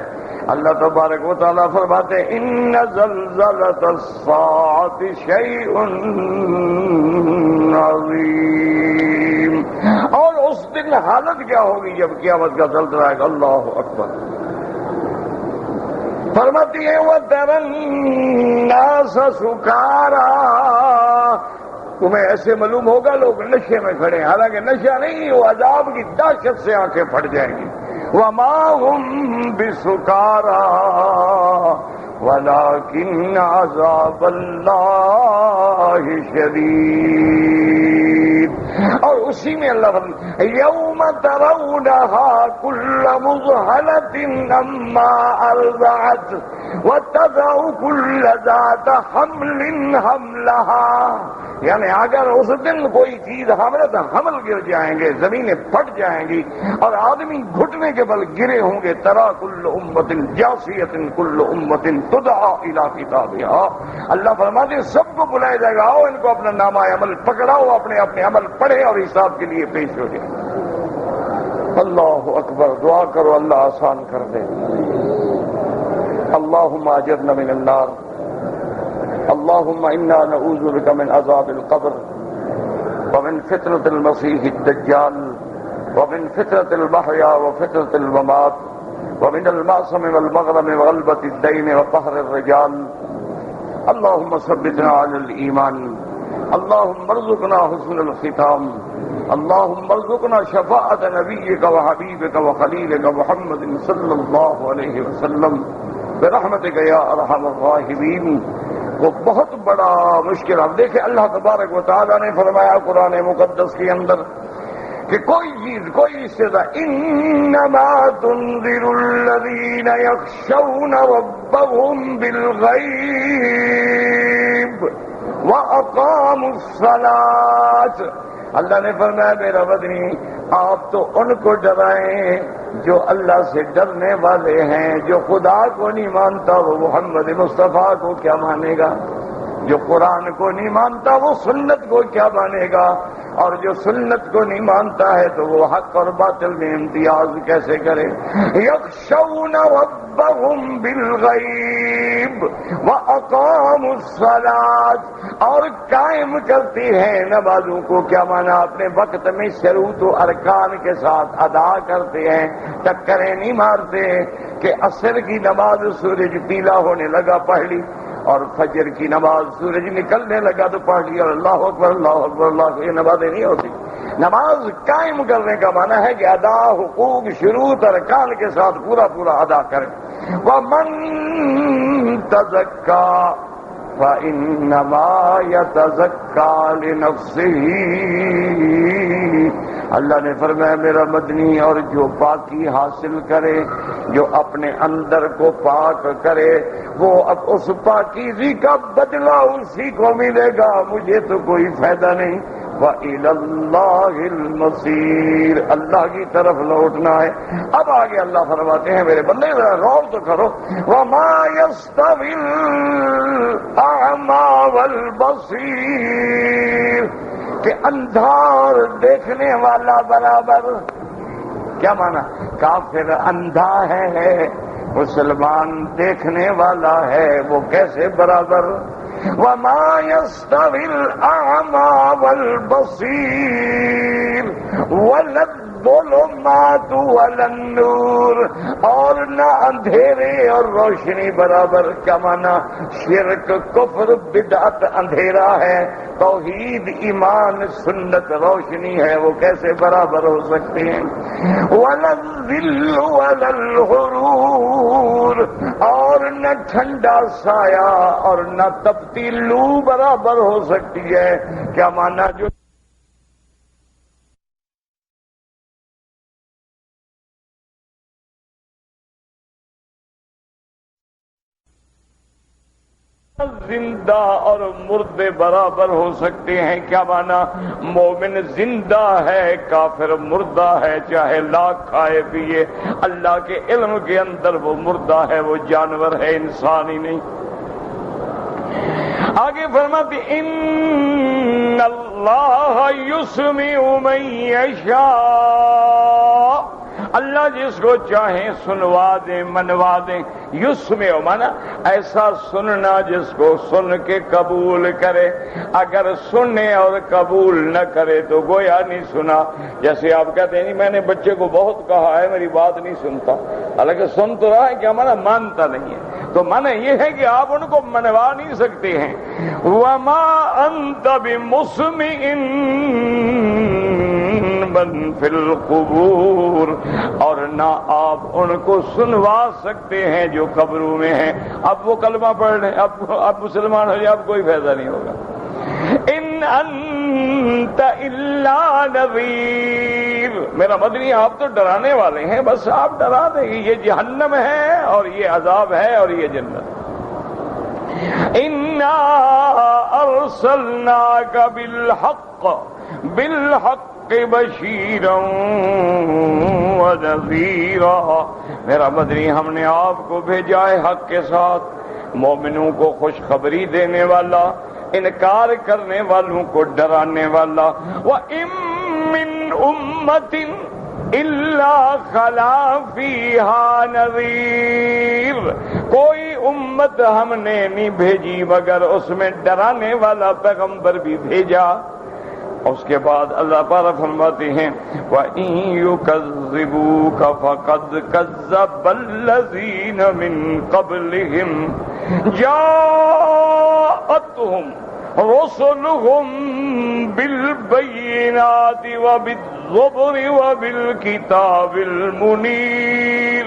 اللہ تبارک و تعالیٰ فرماتے ہیں ان زلزلۃ الساعۃ شیء عظیم، اور اس دن حالت کیا ہوگی جب قیامت کا زلزلہ آئے گا۔ اللہ اکبر۔ فرماتی ہے وَتَرَى النَّاسَ سُكَارَىٰ، تمہیں ایسے معلوم ہوگا لوگ نشے میں کھڑے ہیں، حالانکہ نشہ نہیں، وہ عذاب کی دہشت سے آنکھیں پھٹ جائیں گی۔ وَمَا هُمْ بِسُكَارَىٰ وَلَٰكِنَّ عَذَابَ اللَّهِ شَدِيدٌ۔ اور اسی میں اللہ فرماتا ہے یوم ترونها کل مذہلۃ عما ارضعت وتضع کل ذات حمل حملها، یعنی اگر اس دن کوئی چیز حامل تو حمل گر جائیں گے، زمینیں پھٹ جائیں گی اور آدمی گھٹنے کے بل گرے ہوں گے۔ ترا کل امت جاسیۃ کل امت تدعى الى کتابها، اللہ فرماتے ہیں سب کو بلایا جائے گا، آؤ ان کو اپنا نامہ عمل پکڑاؤ، اپنے اپنے عمل پڑھے اور حساب کے لیے پیش ہو جائے۔ اللہ اکبر، دعا کرو اللہ آسان کر دے۔ اللہم اجرنا من النار، اللہم انا نعوذ بک من عذاب القبر ومن فتنة المسیح الدجال ومن فتنة المحیا وفتنة الممات ومن المعصم والمغرم وغلبة الدین وقہر الرجال۔ اللہم ثبتنا علی الایمان، اللہم ارزقنا حسن الختام، اللہم ارزقنا شفاعت نبیک وحبیبک وخلیلک محمد صلی اللہ علیہ وسلم برحمتک یا ارحم الراحمین۔ وہ بہت بڑا مشکل، اب دیکھیں اللہ تبارک و تعالیٰ نے فرمایا قرآن مقدس کے اندر کہ کوئی چیز، کوئی استدعاء، انما تنذر الذین یخشون ربهم بالغیب واقاموا الصلاۃ، اللہ نے فرمایا میرا بدنی آپ تو ان کو ڈرائیں جو اللہ سے ڈرنے والے ہیں، جو خدا کو نہیں مانتا وہ محمد مصطفیٰ کو کیا مانے گا؟ جو قرآن کو نہیں مانتا وہ سنت کو کیا مانے گا، اور جو سنت کو نہیں مانتا ہے تو وہ حق اور باطل میں امتیاز کیسے کرے؟ یخشون ربهم بالغیب واقاموا الصلاۃ، اور قائم کرتی ہیں نمازوں کو، کیا مانا اپنے وقت میں شروط و ارکان کے ساتھ ادا کرتے ہیں، ٹکریں نہیں مارتے کہ عصر کی نماز سورج پیلا ہونے لگا پڑھ لی، اور فجر کی نماز سورج نکلنے لگا تو پڑھ لی، اور اللہ اکبر اللہ اکبر اللہ، یہ نمازیں نہیں ہوتی۔ نماز قائم کرنے کا معنی ہے کہ ادا حقوق شروط ارکان کے ساتھ پورا پورا ادا کریں۔ وَمَن تَزَكَّىٰ فَإِنَّمَا يَتَزَكَّىٰ لِنَفْسِهِ، اللہ نے فرمایا میرا مدنی، اور جو پاکی حاصل کرے، جو اپنے اندر کو پاک کرے، وہ اب اس پاکیزی کا بدلہ اسی کو ملے گا، مجھے تو کوئی فائدہ نہیں۔ وَإِلَى اللَّهِ الْمَصِيرُ، اللہ کی طرف لوٹنا ہے۔ اب آگے اللہ فرماتے ہیں میرے بندے ذرا غور تو کرو، وَمَا يَسْتَوِي الْأَعْمَى وَالْبَصِيرُ، کہ اندھا اور دیکھنے والا برابر، کیا مانا؟ کافر اندھا ہے، مسلمان دیکھنے والا ہے، وہ کیسے برابر؟ وَمَا يَسْتَوِي الْأَعْمَى وَالْبَصِيرُ وَلَا الظُّلُمَاتُ وَلَا النُّورُ، اور نہ اندھیرے اور روشنی برابر، کیا مانا؟ شرک کفر بدعت اندھیرا ہے، توحید ایمان سنت روشنی ہے، وہ کیسے برابر ہو سکتے ہیں؟ وَلَا الظِّلُّ وَلَا الْحُرُورُ، اور نہ ٹھنڈا سایہ اور نہ تپتی لو برابر ہو سکتی ہے، کیا مانا؟ جو زندہ اور مردے برابر ہو سکتے ہیں، کیا مانا؟ مومن زندہ ہے، کافر مردہ ہے، چاہے لاکھ کھائے پیے، اللہ کے علم کے اندر وہ مردہ ہے، وہ جانور ہے، انسان ہی نہیں۔ آگے فرماتے ان اللہ یسمع من یشاء، اللہ جس کو چاہیں سنوا دیں منوا دیں۔ یسمع مانا ایسا سننا جس کو سن کے قبول کرے، اگر سنے اور قبول نہ کرے تو گویا نہیں سنا۔ جیسے آپ کہتے ہیں میں نے بچے کو بہت کہا ہے میری بات نہیں سنتا، حالانکہ سن تو رہا ہے، کیا مانا؟ مانتا نہیں ہے، تو مانا یہ ہے کہ آپ ان کو منوا نہیں سکتے ہیں۔ وَمَا أَنْتَ بِمُسْمِعٍ مَّن فِي الْقُبُورِ، اور نہ آپ ان کو سنوا سکتے ہیں جو قبروں میں ہیں۔ اب وہ کلمہ پڑھ لیں، اب مسلمان ہو جائے، اب کوئی فائدہ نہیں ہوگا۔ ان انت الا نذیر، میرا مدنی آپ تو ڈرانے والے ہیں، بس آپ ڈرا دیں گے، یہ جہنم ہے اور یہ عذاب ہے اور یہ جنت۔ انا ارسلناک بالحق بشیرا ونذیرا، میرا مدنی ہم نے آپ کو بھیجا ہے حق کے ساتھ، مومنوں کو خوشخبری دینے والا، انکار کرنے والوں کو ڈرانے والا۔ وَإِن مِّنْ أُمَّةٍ إِلَّا خَلَا فِيهَا نَذِيرٌ، کوئی امت ہم نے نہیں بھیجی مگر اس میں ڈرانے والا پیغمبر بھی بھیجا۔ اس کے بعد اللہ تعالیٰ فرماتے ہیں وَإِن يُكَذِّبُوكَ فَقَدْ كَذَّبَ الَّذِينَ مِن قَبْلِهِمْ جَاءَتْهُمْ رُسُلُهُم بِالْبَيِّنَاتِ وَبِالزُّبُرِ وَبِالْكِتَابِ الْمُنِيرِ،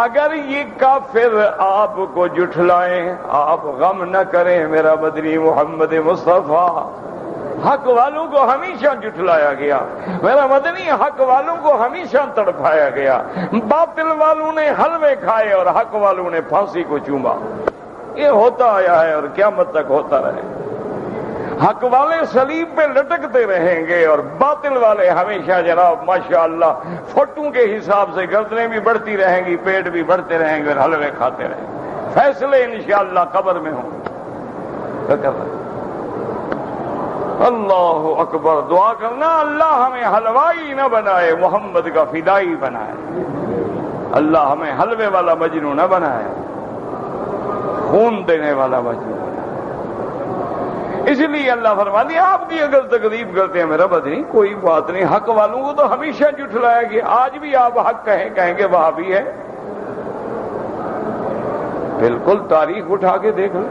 اگر یہ کافر آپ کو جھٹلائیں آپ غم نہ کریں، میرا مدنی محمد مصطفیٰ، حق والوں کو ہمیشہ جھٹلایا گیا، میرا مدنی حق والوں کو ہمیشہ تڑپایا گیا، باطل والوں نے حلوے کھائے اور حق والوں نے پھانسی کو چوما، یہ ہوتا آیا ہے اور قیامت تک ہوتا رہے۔ حق والے صلیب پہ لٹکتے رہیں گے اور باطل والے ہمیشہ جناب ماشاءاللہ فوٹوں کے حساب سے گردنیں بھی بڑھتی رہیں گی، پیٹ بھی بڑھتے رہیں گے اور حلوے کھاتے رہیں گے۔ فیصلے انشاءاللہ قبر میں ہوں۔ کر رہے. اللہ اکبر. دعا کرنا اللہ ہمیں حلوائی نہ بنائے, محمد کا فدائی بنائے. اللہ ہمیں حلوے والا مجنون نہ بنائے, خون دینے والا مجنون. اس لیے اللہ فرماتی ہے آپ کی اگر تکلیف کرتے ہیں میرا بدنی کوئی بات نہیں, حق والوں کو تو ہمیشہ جھٹلایا گیا. آج بھی آپ حق کہیں گے وہابی ہے. بالکل تاریخ اٹھا کے دیکھ لیں.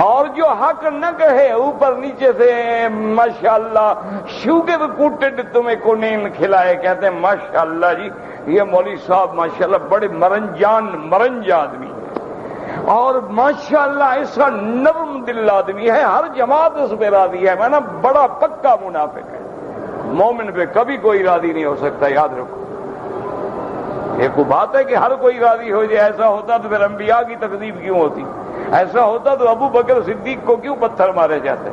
اور جو حق نہ کہے اوپر نیچے سے ماشاءاللہ شوگر کوٹڈ تمہیں کونین کھلائے, کہتے ہیں ماشاءاللہ جی یہ مولوی صاحب ماشاءاللہ بڑے مرنج آدمی ہے, اور ماشاءاللہ ایسا نرم دل آدمی ہے, ہر جماعت اس پہ راضی ہے. میں نا بڑا پکا منافق ہے. مومن پہ کبھی کوئی راضی نہیں ہو سکتا, یاد رکھو. ایک بات ہے کہ ہر کوئی راضی ہو جائے, ایسا ہوتا تو پھر انبیاء کی تکلیف کیوں ہوتی؟ ایسا ہوتا تو ابو بکر صدیق کو کیوں پتھر مارے جاتے؟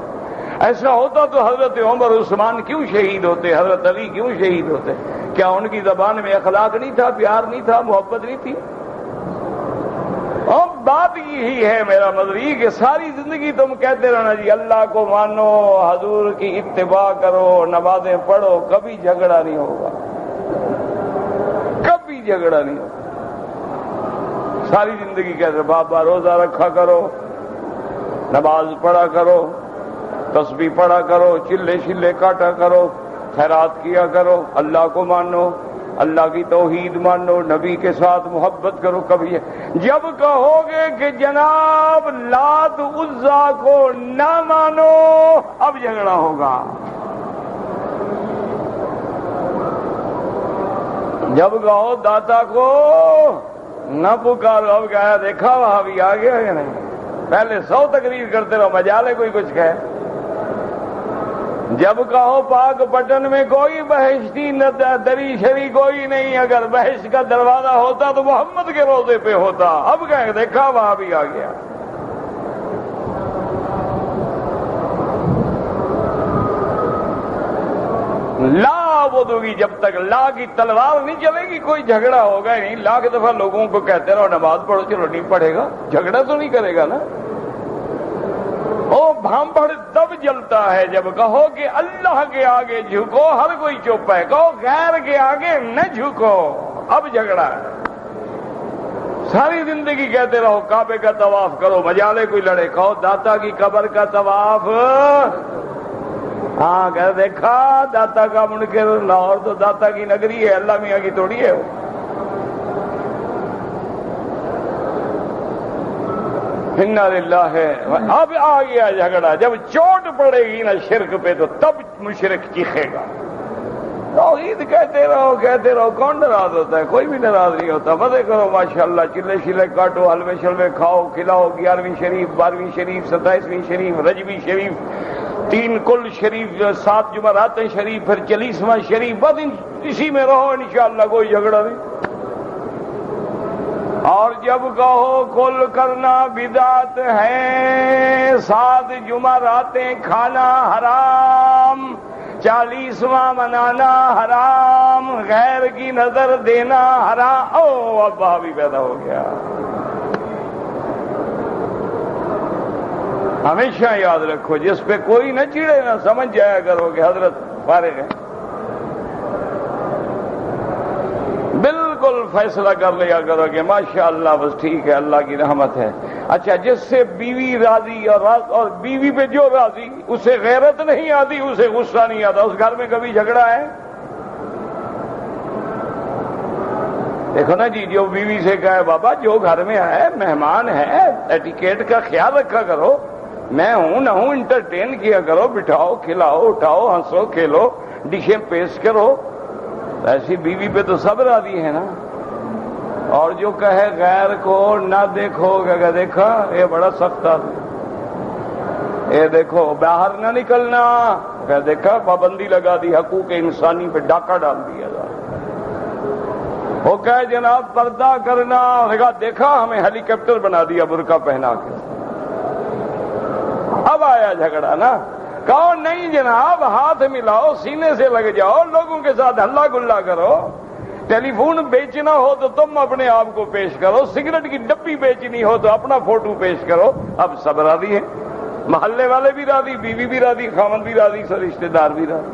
ایسا ہوتا تو حضرت عمر عثمان کیوں شہید ہوتے, حضرت علی کیوں شہید ہوتے؟ کیا ان کی زبان میں اخلاق نہیں تھا, پیار نہیں تھا, محبت نہیں تھی؟ اور بات یہی ہے میرا مدری کہ ساری زندگی تم کہتے رہنا جی اللہ کو مانو, حضور کی اتباع کرو, نمازیں پڑھو, کبھی جھگڑا نہیں ہوگا, کبھی جھگڑا نہیں ہوگا. ساری زندگی کہتے بابا روزہ رکھا کرو, نماز پڑھا کرو, تسبیح پڑھا کرو, چلے شلے کاٹا کرو, خیرات کیا کرو, اللہ کو مانو, اللہ کی توحید مانو, نبی کے ساتھ محبت کرو. کبھی جب کہو گے کہ جناب لات عزا کو نہ مانو اب جھگڑا ہوگا. جب کہو داتا کو نہ پکارو اب کہا دیکھا وہاں بھی آ گیا یا نہیں. پہلے 100 تقریر کرتے رہو, مجال ہے کوئی کچھ کہے. جب کہو پاک پٹن میں کوئی بہشتی دری شری کوئی نہیں, اگر بہشت کا دروازہ ہوتا تو محمد کے روزے پہ ہوتا. اب کہیں دیکھا وہاں بھی آ گیا. لا وہ دو گی جب تک لا کی تلوار نہیں چلے گی کوئی جھگڑا ہوگا ہی نہیں. لاکھ دفعہ لوگوں کو کہتے رہو نماز پڑھو, چلو نہیں پڑھے گا, جھگڑا تو نہیں کرے گا نا. او بھامبڑ تب جلتا ہے جب کہو کہ اللہ کے آگے جھکو, ہر کوئی چپ ہے. کہو غیر کے آگے نہ جھکو, اب جھگڑا ہے. ساری زندگی کہتے رہو کعبے کا طواف کرو, مجالے کوئی لڑے. کہو داتا کی قبر کا طواف, ہاں کہ دیکھا داتا کا منکر, لاہور تو داتا کی نگری ہے, اللہ میاں کی تھوڑی ہے. انا للہ ہے. اب آ گیا جھگڑا. جب چوٹ پڑے گی نا شرک پہ تو تب مشرک چیخے گا. توحید کہتے رہو, کون ناراض ہوتا ہے؟ کوئی بھی ناراض نہیں ہوتا. مزے کرو ماشاءاللہ, چلے شلے کاٹو, حلوے شلوے کھاؤ کھلاؤ. 11ویں شریف, 12ویں شریف, 27ویں شریف, رجبی شریف, 3 کل شریف, 7 جمعرات شریف, پھر 40واں شریف. بس اسی میں رہو انشاءاللہ, کوئی جھگڑا نہیں. اور جب کہو کل کرنا بدعت ہے, 7 جمعراتیں کھانا حرام, 40واں منانا حرام, غیر کی نظر دینا حرام. او اب بھی پیدا ہو گیا. ہمیشہ یاد رکھو جس پہ کوئی نہ چڑے نہ سمجھ جایا کرو کہ حضرت فارغ ہے. بالکل فیصلہ کر لیا کرو کہ ماشاءاللہ بس ٹھیک ہے, اللہ کی رحمت ہے. اچھا جس سے بیوی راضی اور بیوی پہ جو راضی, اسے غیرت نہیں آتی, اسے غصہ نہیں آتا, اس گھر میں کبھی جھگڑا ہے؟ دیکھو نا جی, جو بیوی سے کہے بابا جو گھر میں ہے مہمان ہے, ایٹیکیٹ کا خیال رکھا کرو, میں ہوں نہ ہوں انٹرٹین کیا کرو, بٹھاؤ کھلاؤ اٹھاؤ, ہنسو کھیلو, ڈشیں پیش کرو. ایسی بیوی پہ تو سب راضی ہے نا. اور جو کہے غیر کو نہ دیکھو, کہ دیکھا یہ بڑا سخت آدمی, یہ دیکھو باہر نہ نکلنا, کہ دیکھا پابندی لگا دی, حقوق انسانی پہ ڈاکہ ڈال دیا جا. وہ کہے جناب پردہ کرنا, دیکھا ہمیں ہیلی کاپٹر بنا دیا برقع پہنا کے. اب آیا جھگڑا نا. کہو نہیں جناب, ہاتھ ملاؤ, سینے سے لگ جاؤ, لوگوں کے ساتھ ہلا گلا کرو. ٹیلی فون بیچنا ہو تو تم اپنے آپ کو پیش کرو, سگریٹ کی ڈبی بیچنی ہو تو اپنا فوٹو پیش کرو. اب سب راضی ہے. محلے والے بھی راضی، بیوی بھی راضی، خاوند بھی راضی، سب رشتے دار بھی راضی۔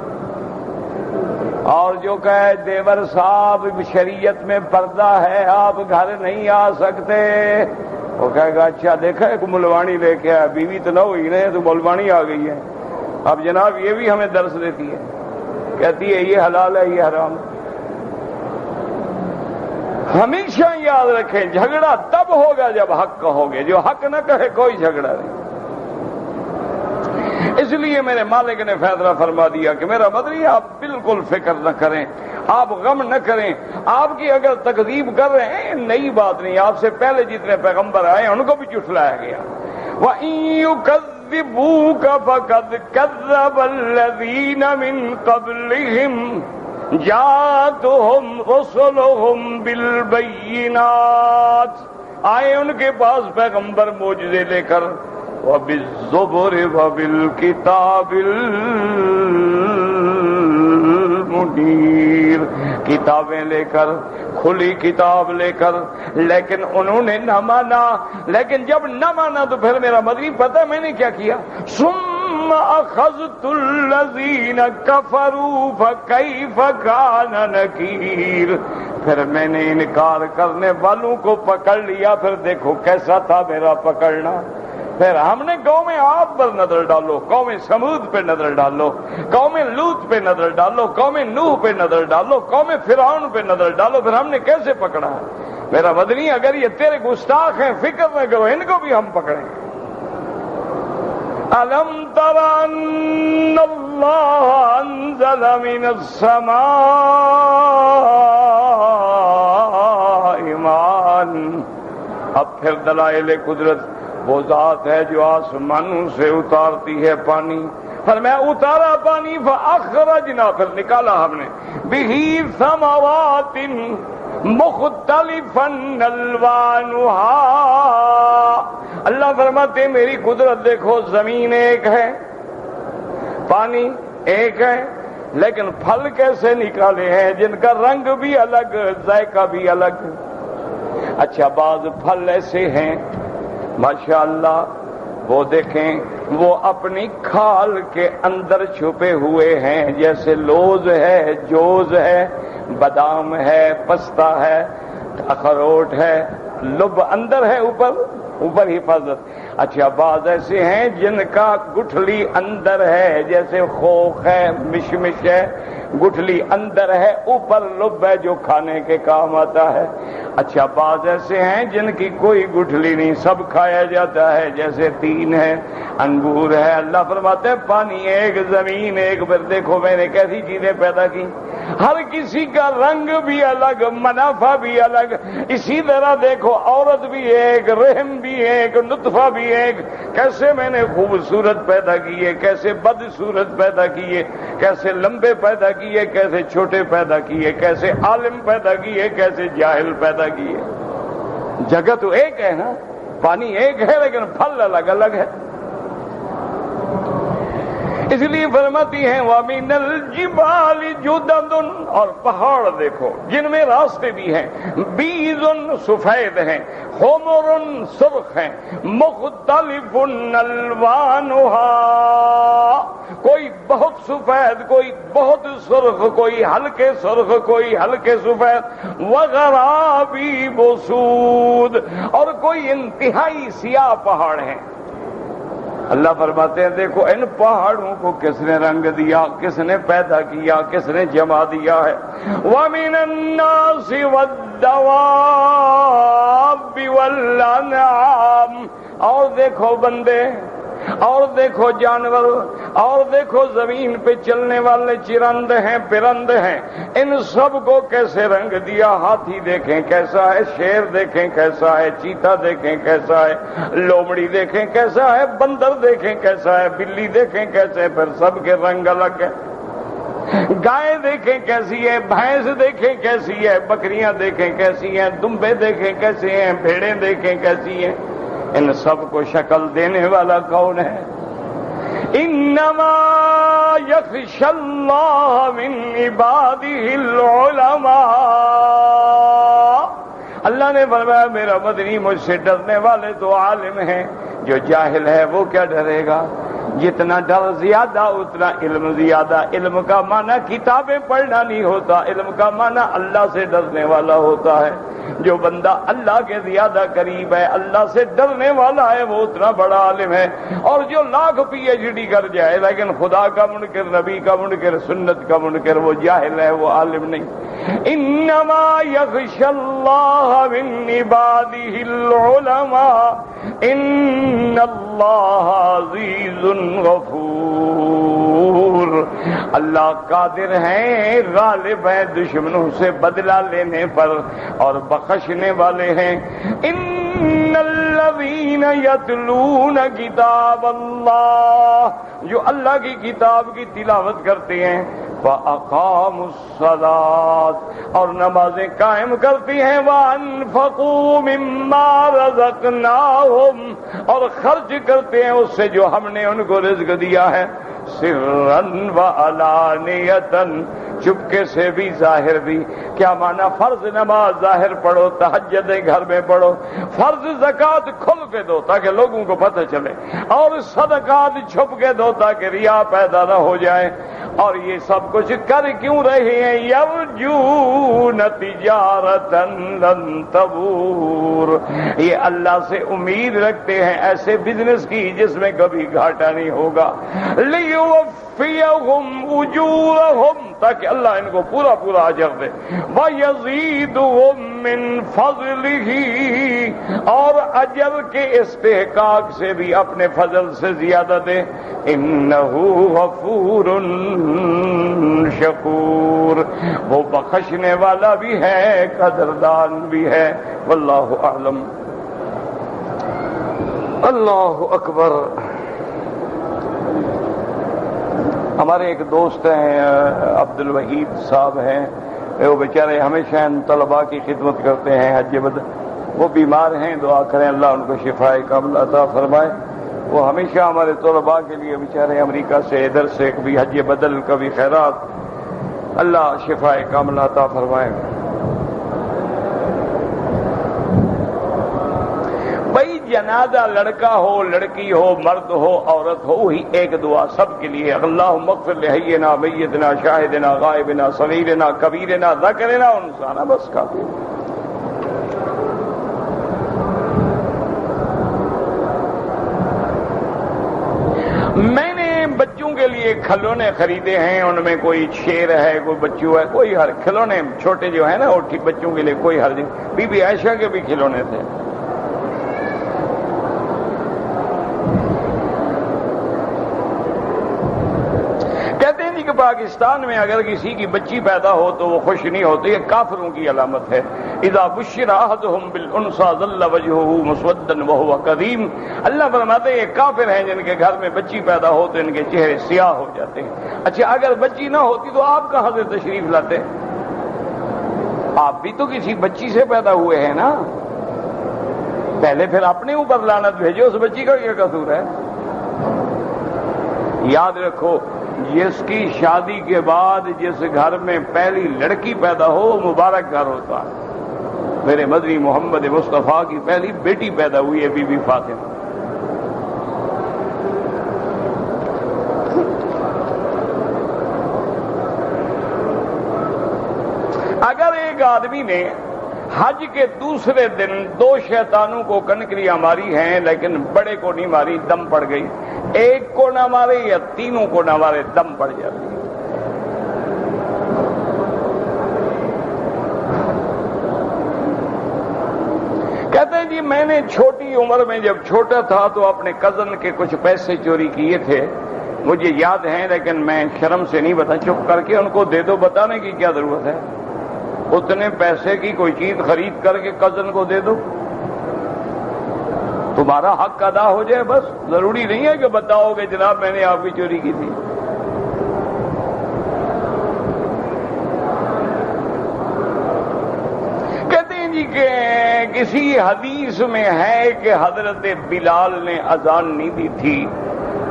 اور جو کہے دیور صاحب شریعت میں پردہ ہے، آپ گھر نہیں آ سکتے، وہ کہے گا اچھا دیکھا ایک ملوانی لے کے آیا، بیوی تو نہ ہوئی نا، تو ملوانی آ گئی ہے۔ اب جناب یہ بھی ہمیں درس دیتی ہے، کہتی ہے یہ حلال ہے یہ حرام ہے۔ ہمیشہ یاد رکھیں جھگڑا تب ہوگا جب حق کہوگے، جو حق نہ کہے کوئی جھگڑا نہیں۔ اس لیے میرے مالک نے فیصلہ فرما دیا کہ میرا مدنی آپ بالکل فکر نہ کریں، آپ غم نہ کریں، آپ کی اگر تکذیب کر رہے ہیں نئی بات نہیں، آپ سے پہلے جتنے پیغمبر آئے ان کو بھی جھٹلایا گیا۔ وَإِن يُكَذِّبُوكَ فَقَدْ كَذَّبَ الَّذِينَ مِن قَبْلِهِمْ جَاءَتْهُمْ رُسُلُهُمْ بِالْبَيِّنَاتِ، آئے ان کے پاس پیغمبر معجزے لے کر، وَبِالزُّبُرِ وَبِالْكِتَابِ الْمُنِيرِ، کتابیں لے کر، کھلی کتاب لے کر، لیکن انہوں نے نہ مانا۔ لیکن جب نہ مانا تو پھر میرا مدنی پتہ میں نے کیا کیا؟ ثُمَّ أَخَذْتُ الَّذِينَ كَفَرُوا فَكَيْفَ كَانَ نَكِيرِ، پھر میں نے انکار کرنے والوں کو پکڑ لیا، پھر دیکھو کیسا تھا میرا پکڑنا۔ پھر ہم نے قوم عاد پر نظر ڈالو، قوم سمود پہ نظر ڈالو، قوم لوط پہ نظر ڈالو، قوم نوح پہ نظر ڈالو، قوم فرعون پہ نظر ڈالو، پھر ہم نے کیسے پکڑا؟ میرا مدنی اگر یہ تیرے گستاخ ہیں فکر نہ کرو، ان کو بھی ہم پکڑیں۔ أَلَمْ تَرَ أَنَّ اللَّهَ أَنزَلَ مِنَ السَّمَاءِ مَاءً، اب پھر دلائل قدرت، وہ ذات ہے جو آسمانوں سے اتارتی ہے پانی۔ فرمایا اتارا پانی، فَأَخْرَجْنَا، پھر نکالا ہم نے، بِهِ ثَمَرَاتٍ مُخْتَلِفًا أَلْوَانُهَا، اللہ فرماتے میری قدرت دیکھو، زمین ایک ہے، پانی ایک ہے، لیکن پھل کیسے نکالے ہیں جن کا رنگ بھی الگ، ذائقہ بھی الگ۔ اچھا بعض پھل ایسے ہیں ماشاءاللہ، وہ دیکھیں وہ اپنی کھال کے اندر چھپے ہوئے ہیں، جیسے لوز ہے، جوز ہے، بادام ہے، پستہ ہے، اخروٹ ہے، لب اندر ہے، اوپر حفاظت۔ اچھا بعض ایسے ہیں جن کا گٹھلی اندر ہے، جیسے خوخ ہے، مشمش ہے، گٹھلی اندر ہے، اوپر لب ہے جو کھانے کے کام آتا ہے۔ اچھا بعض ایسے ہیں جن کی کوئی گٹھلی نہیں، سب کھایا جاتا ہے، جیسے تین ہے، انگور ہے۔ اللہ فرماتے ہیں پانی ایک، زمین ایک، پھر دیکھو میں نے کیسی چیزیں پیدا کی، ہر کسی کا رنگ بھی الگ، منافع بھی الگ۔ اسی طرح دیکھو عورت بھی ایک، رحم بھی ایک، نطفہ بھی ایک، کیسے میں نے خوبصورت پیدا کیے، کیسے بدصورت پیدا کیے، کیسے لمبے پیدا کیے، کیسے چھوٹے پیدا کیے، کیسے عالم پیدا کیے، کیسے جاہل پیدا کیے۔ جگہ تو ایک ہے نا، پانی ایک ہے لیکن پھل الگ الگ ہے۔ اس لیے فرماتی ہیں وَمِنَ الْجِبَالِ جُدَدٌ، اور پہاڑ دیکھو جن میں راستے بھی ہیں، بِيضٌ سفید ہیں، حُمُرٌ سرخ ہیں، مُخْتَلِفٌ أَلْوَانُهَا، کوئی بہت سفید، کوئی بہت سرخ، کوئی ہلکے سرخ، کوئی ہلکے سفید، وَغَرَابِيبُ سُودٌ، اور کوئی انتہائی سیاہ پہاڑ ہیں۔ اللہ فرماتے ہیں دیکھو ان پہاڑوں کو کس نے رنگ دیا، کس نے پیدا کیا، کس نے جما دیا ہے۔ وَمِنَ النَّاسِ وَالدَّوَابِّ وَالْأَنْعَامِ، اور دیکھو بندے، اور دیکھو جانور، اور دیکھو زمین پہ چلنے والے چرند ہیں، پرند ہیں، ان سب کو کیسے رنگ دیا۔ ہاتھی دیکھیں کیسا ہے، شیر دیکھیں کیسا ہے، چیتا دیکھیں کیسا ہے، لومڑی دیکھیں کیسا ہے، بندر دیکھیں کیسا ہے، بلی دیکھیں کیسے، پھر سب کے رنگ الگ ہیں۔ گائے دیکھیں کیسی ہے، بھینس دیکھیں کیسی ہے، بکریاں دیکھیں کیسی ہیں، دمبے دیکھیں کیسے ہیں، بھیڑیں دیکھیں کیسی ہیں، ان سب کو شکل دینے والا کون ہے؟ انما یخشی اللہ من عبادہ العلماء، اللہ نے فرمایا میرا مدنی مجھ سے ڈرنے والے تو عالم ہیں، جو جاہل ہے وہ کیا ڈرے گا؟ جتنا ڈر زیادہ اتنا علم زیادہ۔ علم کا معنی کتابیں پڑھنا نہیں ہوتا، علم کا معنی اللہ سے ڈرنے والا ہوتا ہے۔ جو بندہ اللہ کے زیادہ قریب ہے، اللہ سے ڈرنے والا ہے، وہ اتنا بڑا عالم ہے۔ اور جو لاکھ پی ایچ ڈی کر جائے لیکن خدا کا منکر، نبی کا منکر، سنت کا منکر، وہ جاہل ہے، وہ عالم نہیں۔ انما یخشی اللہ من عبادہ العلماء ان اللہ عزیز غفور۔ اللہ قادر ہیں، غالب ہیں دشمنوں سے بدلہ لینے پر اور بخشنے والے ہیں۔ ان الذین یتلون کتاب اللہ، جو اللہ کی کتاب کی تلاوت کرتے ہیں، وَأَقَامُوا الصَّلَاةَ، اور نمازیں قائم کرتی ہیں، وَأَنفَقُوا مِمَّا رَزَقْنَاهُمْ، اور خرچ کرتے ہیں اس سے جو ہم نے ان کو رزق دیا ہے، سِرًّا وَعَلَانِيَةً، چپکے سے بھی ظاہر بھی۔ کیا معنی؟ فرض نماز ظاہر پڑھو، تہجد گھر میں پڑھو، فرض زکوٰۃ کھل کے دو تاکہ لوگوں کو پتہ چلے، اور صدقات چھپ کے دو تاکہ ریا پیدا نہ ہو جائے۔ اور یہ سب کچھ کر کیوں رہے ہیں؟ یرجون تجارتا لن تبور، یہ اللہ سے امید رکھتے ہیں ایسے بزنس کی جس میں کبھی گھاٹا نہیں ہوگا۔ لیوفیہم اجورہم، تاکہ اللہ ان کو پورا پورا اجر دے، ویزیدہم من فضلہ، اور اجر کے استحقاق سے بھی اپنے فضل سے زیادہ دے۔ انہ غفور شکور، وہ بخشنے والا بھی ہے، قدردان بھی ہے۔ واللہ اعلم۔ اللہ اکبر۔ ہمارے ایک دوست ہیں عبد الوحید صاحب ہیں، وہ بیچارے ہمیشہ ان طلباء کی خدمت کرتے ہیں حج بدل، وہ بیمار ہیں، دعا کریں اللہ ان کو شفائے کاملہ عطا فرمائے۔ وہ ہمیشہ ہمارے طلباء کے لیے بیچارے امریکہ سے ادھر سے کبھی حج بدل کبھی خیرات، اللہ شفائے کاملہ عطا فرمائے۔ بھائی جنازہ لڑکا ہو، لڑکی ہو، مرد ہو، عورت ہو، وہی ایک دعا سب کے لیے، اللہم اغفر لحینا میتنا شاہدنا غائبنا صغیرنا کبیرنا ذکرنا انثانا، بس کافی۔ میں نے بچوں کے لیے کھلونے خریدے ہیں، ان میں کوئی شیر ہے، کوئی بچو ہے، کوئی ہر کھلونے چھوٹے جو ہیں نا وہ بچوں کے لیے کوئی حرج نہیں۔ بی بی عائشہ کے بھی کھلونے تھے۔ کہتے ہیں کہ پاکستان میں اگر کسی کی بچی پیدا ہو تو وہ خوش نہیں ہوتے، یہ کافروں کی علامت ہے۔ اذا بشر احدهم بالانثى ظل وجهه مسودا وهو كظيم، اللہ فرماتے ہیں یہ کافر ہیں جن کے گھر میں بچی پیدا ہو تو ان کے چہرے سیاہ ہو جاتے ہیں۔ اچھا اگر بچی نہ ہوتی تو آپ کہاں سے تشریف لاتے؟ آپ بھی تو کسی بچی سے پیدا ہوئے ہیں نا، پہلے پھر اپنے اوپر لعنت بھیجو، اس بچی کا کیا قصور ہے؟ یاد رکھو، جس کی شادی کے بعد جس گھر میں پہلی لڑکی پیدا ہو مبارک گھر ہوتا ہے۔ میرے مدنی محمد مصطفیٰ کی پہلی بیٹی پیدا ہوئی ہے، بی بی فاطمہ۔ اگر ایک آدمی نے حج کے دوسرے دن 2 شیطانوں کو کنکریاں ماری ہیں لیکن بڑے کو نہیں ماری، دم پڑ گئی، ایک کو نہ مارے یا تینوں کو نہ مارے، دم پڑ جاتی ہے۔ کہتے ہیں جی میں نے چھوٹی عمر میں جب چھوٹا تھا تو اپنے کزن کے کچھ پیسے چوری کیے تھے، مجھے یاد ہیں لیکن میں شرم سے نہیں بتا، چپ کر کے ان کو دے دو، بتانے کی کیا ضرورت ہے؟ اتنے پیسے کی کوئی چیز خرید کر کے کزن کو دے دو، تمہارا حق ادا ہو جائے، بس ضروری نہیں ہے کہ بتاؤ کہ جناب میں نے آپ کی چوری کی تھی۔ کہتے ہیں جی کہ کسی حدیث میں ہے کہ حضرت بلال نے اذان نہیں دی تھی،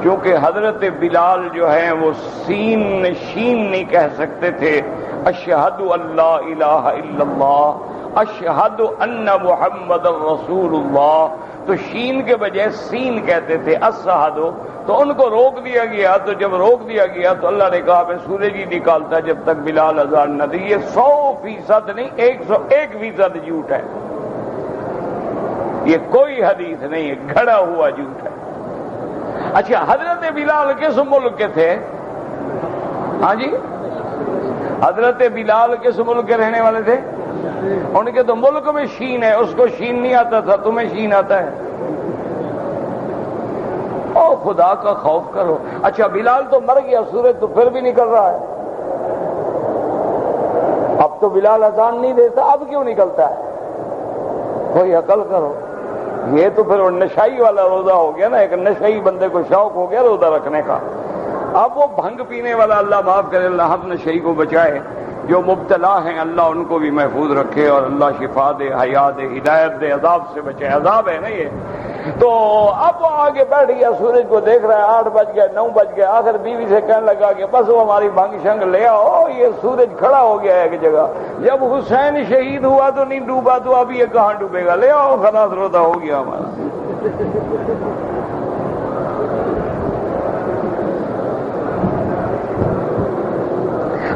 کیونکہ حضرت بلال جو ہیں وہ سین شین نہیں کہہ سکتے تھے، اشہد ان لا الہ الا اللہ، اشہد ان محمد رسول اللہ، تو شین کے بجائے سین کہتے تھے اشہد، تو ان کو روک دیا گیا، تو جب روک دیا گیا تو اللہ نے کہا میں سورج ہی نکالتا جب تک بلال اذان نہ دی۔ یہ 100% نہیں، 101% جھوٹ ہے، یہ کوئی حدیث نہیں ہے، گھڑا ہوا جھوٹ ہے۔ اچھا، حضرت بلال کس ملک کے تھے؟ ہاں جی، حضرت بلال کس ملک کے رہنے والے تھے؟ ان کے تو ملک میں شین ہے، اس کو شین نہیں آتا تھا، تمہیں شین آتا ہے؟ او خدا کا خوف کرو۔ اچھا، بلال تو مر گیا، سورج تو پھر بھی نکل رہا ہے، اب تو بلال اذان نہیں دیتا، اب کیوں نکلتا ہے؟ کوئی عقل کرو۔ یہ تو پھر نشائی والا روزہ ہو گیا نا، ایک نشائی بندے کو شوق ہو گیا روزہ رکھنے کا۔ اب وہ بھنگ پینے والا، اللہ معاف کرے، اللہ ہم نشئی کو بچائے، جو مبتلا ہیں اللہ ان کو بھی محفوظ رکھے، اور اللہ شفا دے، حیات دے، ہدایت دے، عذاب سے بچائے، عذاب ہے نا یہ۔ تو اب وہ آگے بیٹھ گیا، سورج کو دیکھ رہا ہے، 8 بج گئے، 9 بج گئے، آخر بیوی سے کہنے لگا کہ بس وہ ہماری بھنگ شنگ لے آؤ، یہ سورج کھڑا ہو گیا ہے ایک جگہ، جب حسین شہید ہوا تو نہیں ڈوبا، تو اب یہ کہاں ڈوبے گا، لے آؤ، خلاص روزہ ہو گیا ہمارا۔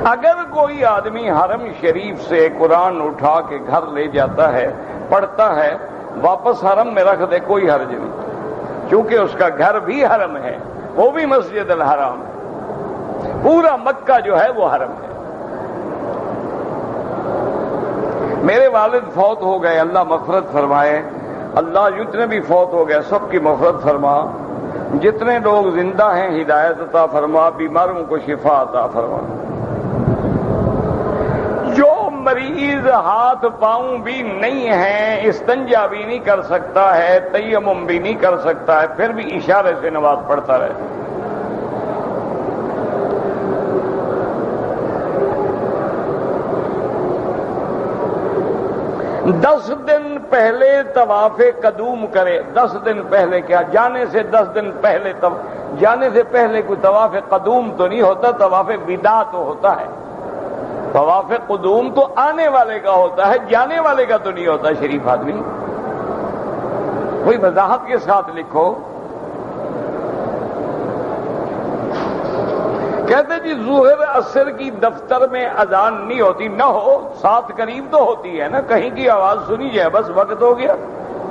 اگر کوئی آدمی حرم شریف سے قرآن اٹھا کے گھر لے جاتا ہے، پڑھتا ہے، واپس حرم میں رکھ دے، کوئی حرج نہیں، چونکہ اس کا گھر بھی حرم ہے، وہ بھی مسجد الحرام ہے، پورا مکہ جو ہے وہ حرم ہے۔ میرے والد فوت ہو گئے، اللہ مغفرت فرمائے، اللہ جتنے بھی فوت ہو گئے سب کی مغفرت فرما، جتنے لوگ زندہ ہیں ہدایت عطا فرما، بیماروں کو شفا عطا فرما۔ جو مریض ہاتھ پاؤں بھی نہیں ہیں، استنجا بھی نہیں کر سکتا ہے، تیمم بھی نہیں کر سکتا ہے، پھر بھی اشارے سے نماز پڑھتا رہے۔ 10 دن پہلے طواف قدوم کرے، 10 دن پہلے کیا، جانے سے 10 دن پہلے، جانے سے پہلے کوئی طواف قدوم تو نہیں ہوتا، طواف وداع تو ہوتا ہے۔ طواف قدوم تو آنے والے کا ہوتا ہے، جانے والے کا تو نہیں ہوتا۔ شریف آدمی کوئی وضاحت کے ساتھ لکھو۔ کہتے جی ظہر عصر کی دفتر میں اذان نہیں ہوتی، نہ ہو، ساتھ قریب تو ہوتی ہے نا، کہیں کی آواز سنی جائے، بس وقت ہو گیا،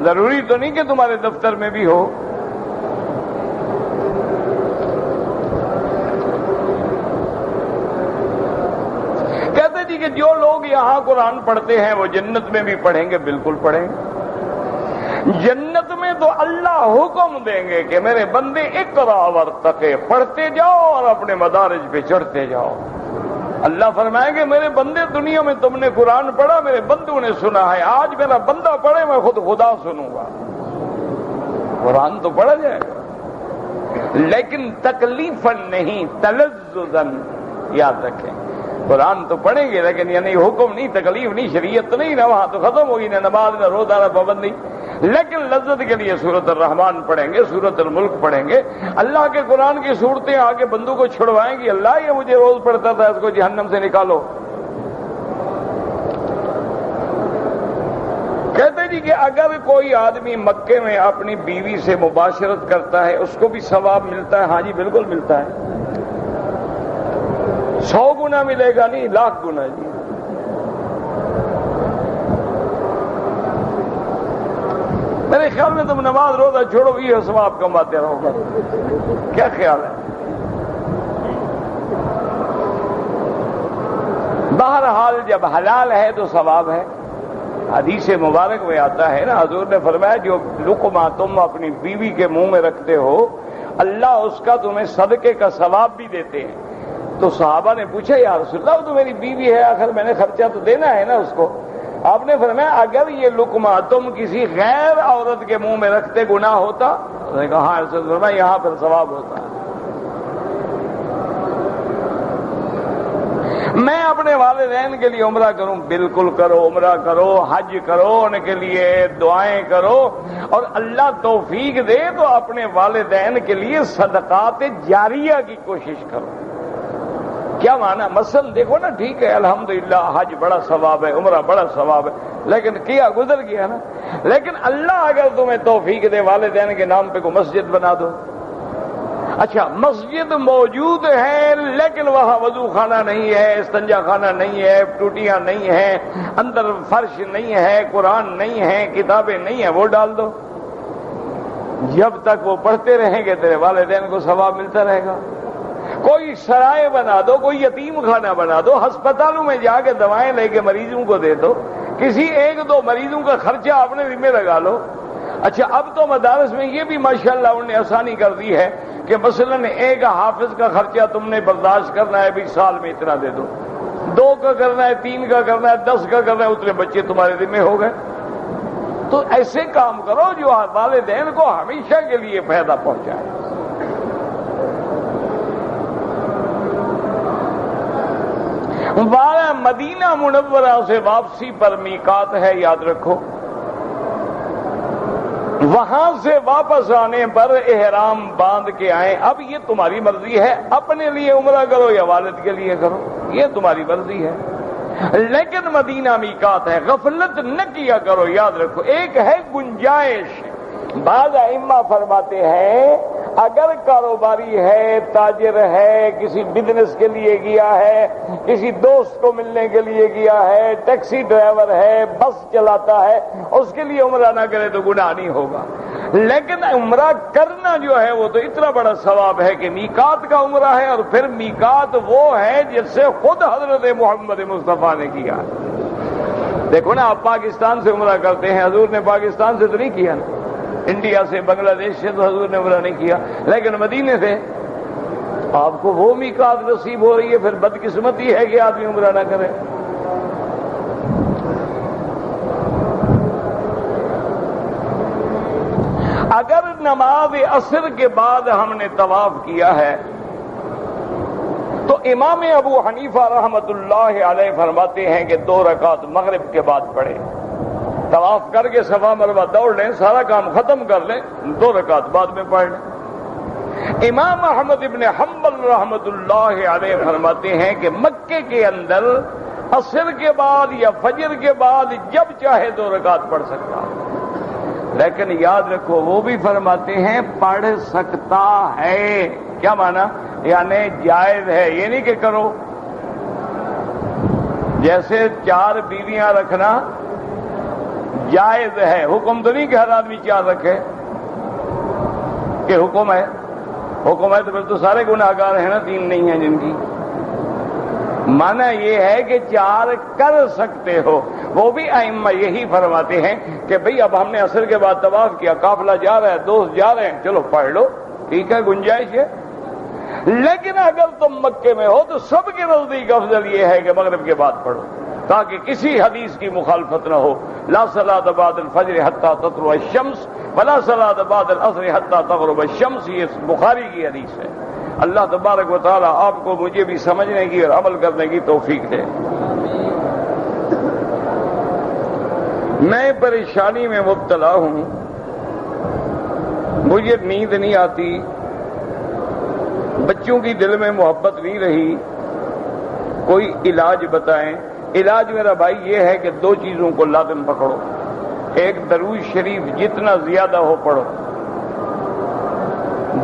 ضروری تو نہیں کہ تمہارے دفتر میں بھی ہو۔ کہ جو لوگ یہاں قرآن پڑھتے ہیں وہ جنت میں بھی پڑھیں گے، بالکل پڑھیں گے۔ جنت میں تو اللہ حکم دیں گے کہ میرے بندے اقرا ورتقے، پڑھتے جاؤ اور اپنے مدارج پہ چڑھتے جاؤ۔ اللہ فرمائیں گے میرے بندے، دنیا میں تم نے قرآن پڑھا، میرے بندوں نے سنا ہے، آج میرا بندہ پڑھے میں خود خدا سنوں گا۔ قرآن تو پڑھا جائے گا، لیکن تکلیفاً نہیں، تلذذاً، یاد رکھیں۔ قرآن تو پڑھیں گے لیکن یعنی حکم نہیں، تکلیف نہیں، شریعت نہیں، نہ وہاں تو ختم ہوگی، نہ نماز، نہ روزہ، نہ پابندی، لیکن لذت کے لیے سورۃ الرحمن پڑھیں گے، سورۃ الملک پڑھیں گے۔ اللہ کے قرآن کی صورتیں آگے بندوں کو چھڑوائیں گی، اللہ یہ مجھے روز پڑھتا تھا، اس کو جہنم سے نکالو۔ کہتے جی کہ اگر کوئی آدمی مکے میں اپنی بیوی سے مباشرت کرتا ہے اس کو بھی ثواب ملتا ہے؟ ہاں جی بالکل ملتا ہے، 100 گنا ملے گا، نہیں 1,00,000 گنا جی۔ میرے خیال میں تم نماز روزہ چھوڑو گی اور ثواب کماتے رہو گا، کیا خیال ہے؟ بہرحال جب حلال ہے تو ثواب ہے۔ حدیث مبارک میں آتا ہے نا، حضور نے فرمایا جو لقمہ تم اپنی بیوی کے منہ میں رکھتے ہو اللہ اس کا تمہیں صدقے کا ثواب بھی دیتے ہیں۔ تو صحابہ نے پوچھا یا رسول اللہ وہ تو میری بیوی ہے، آخر میں نے خرچہ تو دینا ہے نا اس کو۔ آپ نے فرمایا اگر یہ لقمہ تم کسی غیر عورت کے منہ میں رکھتے گناہ ہوتا؟ انہوں نے کہا ہاں رسول اللہ، فرمایا یہاں پر ثواب ہوتا ہے۔ میں اپنے والدین کے لیے عمرہ کروں، بالکل کرو، عمرہ کرو، حج کرو، ان کے لیے دعائیں کرو، اور اللہ توفیق دے تو اپنے والدین کے لیے صدقات جاریہ کی کوشش کرو۔ کیا معنی؟ مثلا دیکھو نا، ٹھیک ہے الحمدللہ حج بڑا ثواب ہے، عمرہ بڑا ثواب ہے، لیکن کیا گزر گیا نا۔ لیکن اللہ اگر تمہیں توفیق دے والدین کے نام پہ کوئی مسجد بنا دو، اچھا مسجد موجود ہے لیکن وہاں وضو خانہ نہیں ہے، استنجا خانہ نہیں ہے، ٹوٹیاں نہیں ہیں، اندر فرش نہیں ہے، قرآن نہیں ہے، کتابیں نہیں ہیں، وہ ڈال دو، جب تک وہ پڑھتے رہیں گے تیرے والدین کو ثواب ملتا رہے گا۔ کوئی سرائے بنا دو، کوئی یتیم خانہ بنا دو، ہسپتالوں میں جا کے دوائیں لے کے مریضوں کو دے دو، کسی ایک دو مریضوں کا خرچہ اپنے ذمہ لگا لو۔ اچھا اب تو مدارس میں یہ بھی ماشاءاللہ انہوں نے آسانی کر دی ہے کہ مثلا ایک حافظ کا خرچہ تم نے برداشت کرنا ہے، بھی سال میں اتنا دے دو، 2 کا کرنا ہے، 3 کا کرنا ہے، 10 کا کرنا ہے، اتنے بچے تمہارے ذمہ ہو گئے۔ تو ایسے کام کرو جو والدین کو ہمیشہ کے لیے فائدہ پہنچائے۔ مدینہ منورہ سے واپسی پر میقات ہے، یاد رکھو۔ وہاں سے واپس آنے پر احرام باندھ کے آئیں، اب یہ تمہاری مرضی ہے، اپنے لیے عمرہ کرو یا والد کے لیے کرو، یہ تمہاری مرضی ہے، لیکن مدینہ میقات ہے، غفلت نہ کیا کرو۔ یاد رکھو ایک ہے گنجائش، بعض ائمہ فرماتے ہیں اگر کاروباری ہے، تاجر ہے، کسی بزنس کے لیے گیا ہے، کسی دوست کو ملنے کے لیے گیا ہے، ٹیکسی ڈرائیور ہے، بس چلاتا ہے، اس کے لیے عمرہ نہ کرے تو گناہ نہیں ہوگا، لیکن عمرہ کرنا جو ہے وہ تو اتنا بڑا ثواب ہے کہ میقات کا عمرہ ہے، اور پھر میقات وہ ہے جس سے خود حضرت محمد مصطفیٰ نے کیا۔ دیکھو نا آپ پاکستان سے عمرہ کرتے ہیں، حضور نے پاکستان سے تو نہیں کیا نا، انڈیا سے، بنگلہ دیش سے تو حضور نے عمرہ نہیں کیا، لیکن مدینے سے آپ کو وہ میقات نصیب ہو رہی ہے، پھر بدقسمتی ہے کہ آدمی عمرہ نہ کرے۔ اگر نماز عصر کے بعد ہم نے طواف کیا ہے تو امام ابو حنیفہ رحمۃ اللہ علیہ فرماتے ہیں کہ 2 رکعت مغرب کے بعد پڑھیں، طواف کر کے صفا مروہ دوڑ لیں، سارا کام ختم کر لیں، 2 رکعت بعد میں پڑھ لیں۔ امام احمد ابن حنبل رحمۃ اللہ علیہ فرماتے ہیں کہ مکے کے اندر عصر کے بعد یا فجر کے بعد جب چاہے 2 رکعت پڑھ سکتا، لیکن یاد رکھو وہ بھی فرماتے ہیں پڑھ سکتا ہے، کیا معنی؟ یعنی جائز ہے، یہ نہیں کہ کرو، جیسے 4 بیویاں رکھنا جائز ہے، حکم تو نہیں کہ ہر آدمی 4 رکھے، کہ حکم ہے تو پھر تو سارے گناہگار ہیں نا، 3 نہیں ہیں جن کی۔ معنی یہ ہے کہ 4 کر سکتے ہو، وہ بھی ائمہ یہی فرماتے ہیں کہ بھئی اب ہم نے عصر کے بعد طواف کیا، قافلہ جا رہا ہے، دوست جا رہے ہیں، چلو پڑھ لو، ٹھیک ہے، گنجائش ہے۔ لیکن اگر تم مکے میں ہو تو سب کے نزدیک افضل یہ ہے کہ مغرب کے بعد پڑھو، تاکہ کسی حدیث کی مخالفت نہ ہو، لا صلاۃ بعد الفجر حتی تطلع الشمس ولا صلاۃ بعد العصر حتی تغرب الشمس، یہ بخاری کی حدیث ہے۔ اللہ تبارک و تعالی آپ کو مجھے بھی سمجھنے کی اور عمل کرنے کی توفیق دے۔ میں پریشانی میں مبتلا ہوں، مجھے نیند نہیں آتی، بچوں کی دل میں محبت نہیں رہی، کوئی علاج بتائیں۔ علاج میرا بھائی یہ ہے کہ 2 چیزوں کو لازم پکڑو، ایک درود شریف جتنا زیادہ ہو پڑھو،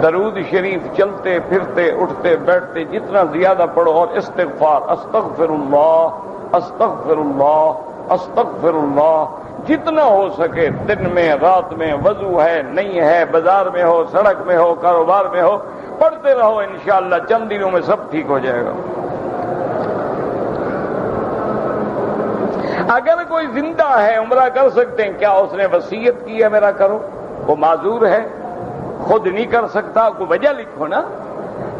درود شریف چلتے پھرتے اٹھتے بیٹھتے جتنا زیادہ پڑھو، اور استغفار، استغفر اللہ استغفر اللہ استغفر اللہ، جتنا ہو سکے دن میں رات میں، وضو ہے نہیں ہے، بازار میں ہو، سڑک میں ہو، کاروبار میں ہو، پڑھتے رہو، انشاءاللہ چند دنوں میں سب ٹھیک ہو جائے گا۔ اگر کوئی زندہ ہے عمرہ کر سکتے ہیں، کیا اس نے وصیت کی ہے میرا کرو؟ وہ معذور ہے، خود نہیں کر سکتا، کوئی وجہ لکھو نا۔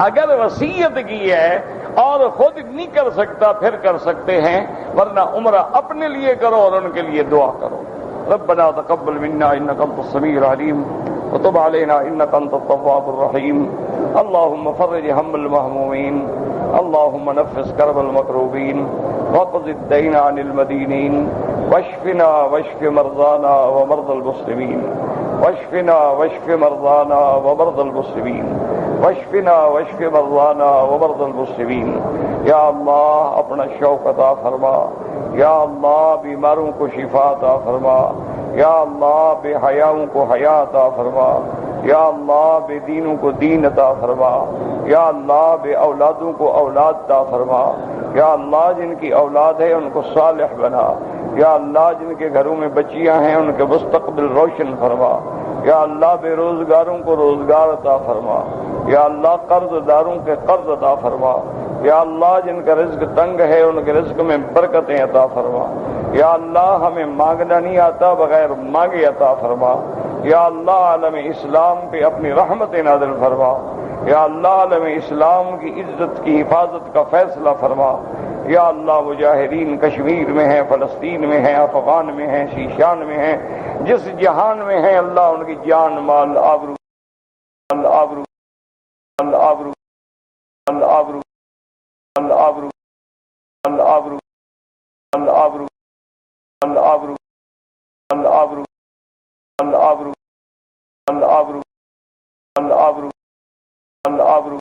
اگر وصیت کی ہے اور خود نہیں کر سکتا پھر کر سکتے ہیں، ورنہ عمرہ اپنے لیے کرو اور ان کے لیے دعا کرو۔ ربنا تقبل منا انك انت السميع العليم وتب علينا انك انت التواب الرحيم اللهم فرج هم المهمومين اللهم نفس كرب المكروبين واقض الدين عن المدينين واشفنا واشف مرضانا ومرضى المسلمين واشفنا واشف مرضانا ومرضى المسلمين واشفنا واشف مرضانا ومرضى المسلمین. یا اللہ اپنا شوق عطا فرما. یا اللہ بیماروں کو شفا عطا فرما. یا اللہ بے حیاؤں کو حیا عطا فرما. یا اللہ بے دینوں کو دین عطا فرما. یا اللہ بے اولادوں کو اولاد عطا فرما. یا اللہ جن کی اولاد ہے ان کو صالح بنا. یا اللہ جن کے گھروں میں بچیاں ہیں ان کے مستقبل روشن فرما. یا اللہ بے روزگاروں کو روزگار عطا فرما. یا اللہ قرض داروں کے قرض عطا فرما. یا اللہ جن کا رزق تنگ ہے ان کے رزق میں برکتیں عطا فرما. یا اللہ ہمیں مانگنا نہیں آتا بغیر مانگے عطا فرما. یا اللہ عالم اسلام پہ اپنی رحمت نازل فرما. یا اللہ عالم اسلام کی عزت کی حفاظت کا فیصلہ فرما. یا اللہ مجاہدین کشمیر میں ہیں، فلسطین میں ہیں، افغان میں ہیں، شیشان میں ہیں، جس جہان میں ہیں اللہ ان کی جان مال آبرو آبرو آبرو آبرو آبرو آبرو آبرو آبرو آبرو آبرو آبرو آبرو آبرو